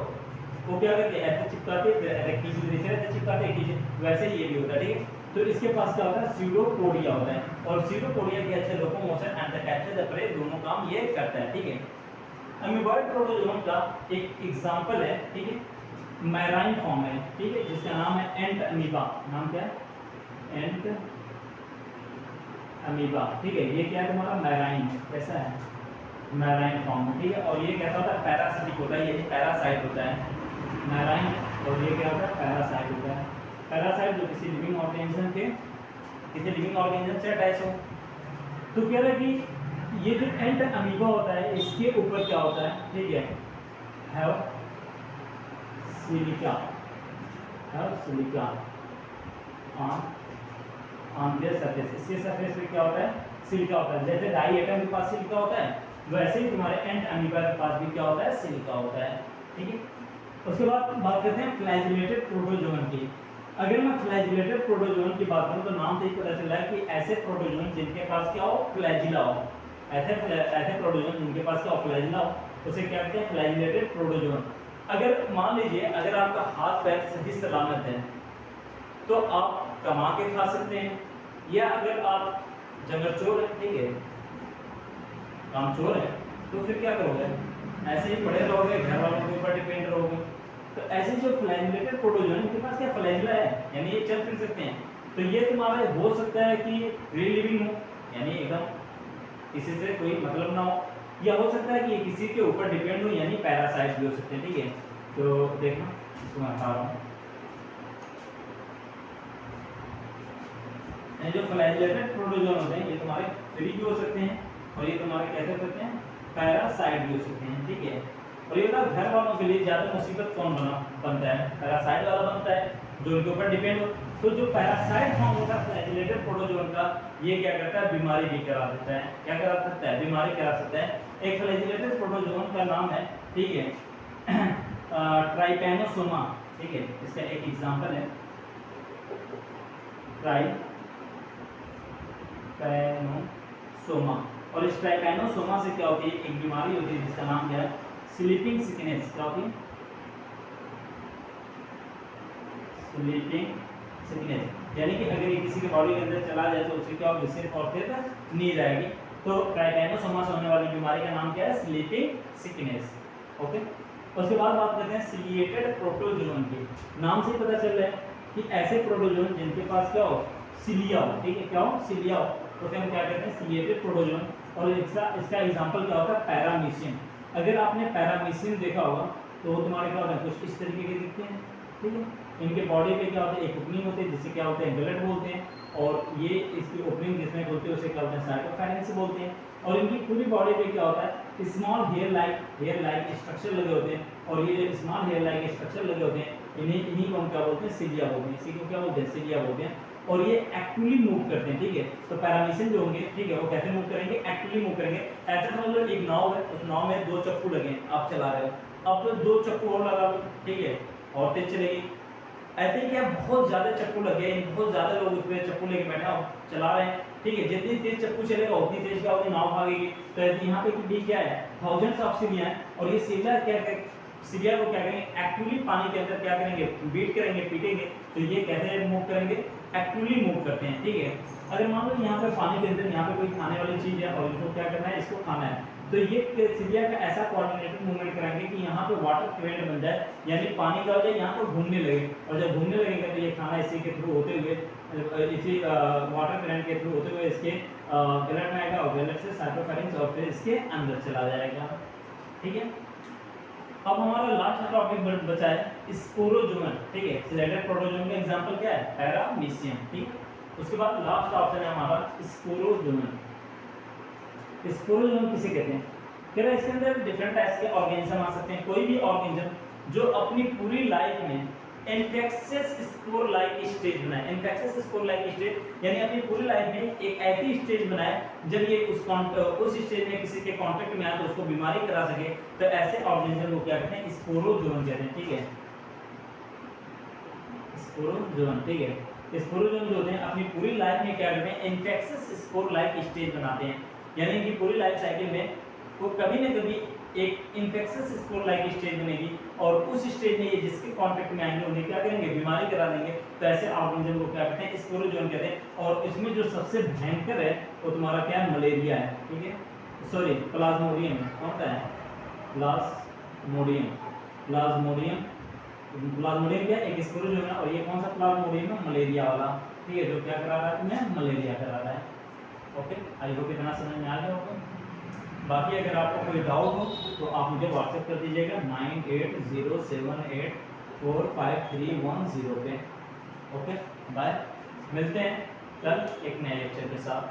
वो क्या करते हैं? ऐसे चिपकाते हैं, फिर ऐसे चिपकाते खींचे, वैसे ही ये भी होता है, ठीक है। तो इसके पास क्या होता है? सीडोपोडिया होता है। और सीडोपोडिया के अच्छे locomotion and the capture the prey दोनों काम ये करता है, ठीक है। अमीबॉइड प्रोटोजोआ का एक एग्जांपल है, ठीक है, मैराइन फॉर्म है, ठीक है, जिसका नाम है एंट अमीबा। नाम क्या है? एंट अमीबा, ठीक है। ये क्या है तुम्हारा? मैराइन। कैसा है? मैराइन फॉर्म, ठीक है। और ये कैसा होता है? पैरासिटिक होता है, ये पैरासाइट होता है मैराइन। और ये क्या होता है? पैरासाइट होता है। पैरासाइट जो किसी लिविंग ऑर्गेनिज्म के से अटैच हो। तो कह रहा है कि ये जो एंट अमीबा होता है इसके ऊपर क्या होता है? ठीक है, have silica, on their surface, इसके सरफेस पे क्या होता है, सिलिका होता है। जैसे डाई एटम के पास सिलिका होता है, वैसे ही तुम्हारे एंड अमीबा के पास भी क्या होता है, सिलिका होता है। ठीक है, उसके बाद बात करते हैं फ्लैजिलेटेड प्रोटोजोन की। अगर मैं फ्लैजिलेटेड प्रोटोजोन की बात करूं तो नाम से ही पता चला है कि ऐसे प्रोटोजोन जिनके पास क्या हो, फ्लैजिला हो, ऐसे प्रोटोजोन जिनके पास क्या हो, फ्लैजिला हो, उसे क्या कहते हैं, फ्लैजिलेटेड प्रोटोजोन। अगर मान लीजिए अगर आपका हाथ पैर सही सलामत है तो आप कमा के खा सकते हैं, या अगर आप जंगलचोर है, ठीक है, कामचोर है, तो फिर क्या करोगे, ऐसे ही पड़े रहोगे, घर वालों के ऊपर डिपेंड रहोगे। तो ऐसे जो फ्लैजिलेटेड प्रोटोजोन इनके पास क्या फ्लैजिला है, यानी ये चल फिर सकते हैं, तो ये तुम्हारे हो सकता है कि फ्री लिविंग हो, यानी एकदम किसी से कोई मतलब ना हो, या हो सकता है कि ये किसी के ऊपर डिपेंड हो, यानी पैरासाइट भी हो सकते हैं। ठीक है, तो देखना इसको मैं हटा रहा हूँ। जो फ्लैजिलेटेड प्रोटोजोन होते हैं ये तुम्हारे फ्री भी हो सकते हैं, और ये तुम्हारे कैसे हो सकते हैं, पैरासाइट भी हो सकते हैं। ठीक है, और ये घर वालों के लिए ज़्यादा मुसीबत कौन बनता है, पैरासाइट वाला बनता है, जो उनके ऊपर डिपेंड हो। तो जो पैरासाइट फॉर्म होता है फ्लैजिलेटेड प्रोटोजोन का, ये क्या करता है, बीमारी भी करा देता है। क्या करा सकता है, बीमारी करा सकता है। एक फ्लैजिलेटेड प्रोटोजोन का नाम है, ठीक है, ट्राइपैनोसोमा। ठीक है, इसका एक एग्जांपल है ट्राइपैनोसोमा। और इस ट्राइपैनोसोमा से क्या होती है, एक बीमारी होती है जिसका नाम क्या है, स्लीपिंग सिकनेस। क्या होती है, स्लीपिंग सिकनेस, यानी कि अगर ये किसी के बॉडी के अंदर चला जाए तो उसे क्या होगा, सिर्फ और फिर नींद आएगी। तो ट्राइपैनोसोमा से होने वाली बीमारी का नाम क्या है, स्लीपिंग सिकनेस। ओके, उसके बाद बात करते हैं सिलिएटेड प्रोटोजोन की। नाम से ही पता चल रहा है कि ऐसे प्रोटोजोन जिनके पास क्या हो, सिलिया हो। ठीक है, क्या हो, सिलिया हो, तो फिर हम क्या कहते हैं, सिलिएटेड प्रोटोजोन। और इसका एग्जांपल क्या होता है, पैरामीशियम। अगर आपने पैरामीशियम देखा होगा तो वो तुम्हारे क्या होता है, कुछ इस तरीके के दिखते हैं। ठीक है, इनके बॉडी पे क्या होता है, एक ओपनिंग होती है जिसे क्या होते हैं, गलट बोलते हैं, और ये इसकी ओपनिंग जिसमें होती है उसे क्या होते हैं, साइटोफैरिंक्स बोलते हैं। और इनकी पूरी बॉडी पे क्या होता है, स्मॉल हेयर लाइक स्ट्रक्चर लगे होते हैं, और ये जो स्मॉल हेयर लाइक स्ट्रक्चर लगे होते हैं इन्हीं को हम क्या बोलते हैं, सिलिया बोलते हैं। इसी को क्या बोलते हैं, सिलिया बोलते हैं। और ये एक्टिवली मूव करते हैं। ठीक है, तो पैरामीशियम जो होंगे, ठीक है, वो कैसे मूव करेंगे, एक्टिवली मूव करेंगे। ऐसा मतलब एक नाव है, उस नाव में 2 चप्पू लगे हैं, आप चला रहे हो, अब तो 2 चप्पू और लगा लो, ठीक है, और तेज चलेगी। ऐसे ही क्या, बहुत ज़्यादा चप्पू लगे हैं, बहुत ज़्यादा लोग उस पर चप्पू लेके बैठे और चला रहे हैं। ठीक है, जितनी तेज चप्पू चलेगा उतनी तेज क्या होगी, नाव भागेगी। तो यहाँ पे भी क्या है, थाउजेंड्स ऑफ सिलिया है, और ये सिलिया क्या सिलिया को क्या करेंगे, एक्टिवली पानी के अंदर क्या करेंगे, बीट करेंगे, पीटेंगे। तो ये कैसे मूव करेंगे, एक्टिवली मूव करते हैं। ठीक है, अगर मान लो यहाँ पे पानी के अंदर यहाँ पे कोई खाने वाली चीज़ है और इसको क्या करना है, इसको खाना है, तो ये सिलिया का ऐसा कोऑर्डिनेटेड मूवमेंट कराएंगे कि यहाँ पे वाटर करंट बन जाए, यानी पानी का हो जाए यहाँ पर घूमने लगे, और जब घूमने लगेगा तो ये खाना इसी के थ्रू होते हुए, इसी वाटर करंट के थ्रू होते हुए इसके गलट में आएगा, और गलट से साइटोफैरिंक्स, और फिर इसके अंदर चला जाएगा। ठीक है, अब हमारा लास्ट टॉपिक बचा है स्पोरोजोन। ठीक है, सिलेक्टेड प्रोटोजोन का एग्जांपल क्या है, पैरामीशियम। ठीक है, उसके बाद लास्ट ऑप्शन है हमारा स्पोरोजोन। स्पोरोजोन किसे कहते हैं, कह रहे हैं इसके अंदर डिफरेंट टाइप्स के ऑर्गेनिज्म आ सकते हैं। कोई भी ऑर्गेनिज्म जो अपनी पूरी लाइफ में इन्फेक्शियस स्पोर लाइक स्टेज बनाए, इन्फेक्शियस स्पोर लाइक स्टेज यानी अपनी पूरी लाइफ में एक ऐसी स्टेज बनाए जब ये उस स्टेज में किसी के कांटेक्ट में आए तो उसको बीमारी करा सके, तो ऐसे ऑर्गेनिज्म को क्या कहते हैं, स्पोरोजोन कहते हैं। ठीक है, स्पोरोजोन। ठीक है, स्पोरोजोन जो होते हैं अपनी पूरी लाइफ में क्या करते हैं, इन्फेक्शियस स्पोर लाइक स्टेज बनाते हैं, यानी कि पूरी लाइफ साइकिल में वो कभी न कभी एक इन्फेक्शियस स्पोर लाइक स्टेज बनेगी, और उस स्टेज में ये जिसके कांटेक्ट में आएंगे उन्हें क्या करेंगे, बीमारी करा देंगे। तो ऐसे ऑर्गेनिज्म को क्या कहते हैं, स्पोरोजोन कहते हैं। और इसमें जो सबसे भयंकर है वो तुम्हारा क्या है, मलेरिया है। ठीक है, सॉरी प्लाज्मोडियम, कौन सा है, प्लाज्मोडियम। प्लाज्मोडियम क्या एक स्पोरोजोन है, और ये कौन सा प्लाज्मोडियम है, मलेरिया वाला। ठीक है, जो क्या करा रहा है तुम्हें, मलेरिया करा रहा है। ओके, आई होप इतना समझ में आ गया होगा। बाकी अगर आपको कोई डाउट हो तो आप मुझे व्हाट्सएप कर दीजिएगा 9807845310 पे। ओके, बाय, मिलते हैं कल एक नए लेक्चर के साथ।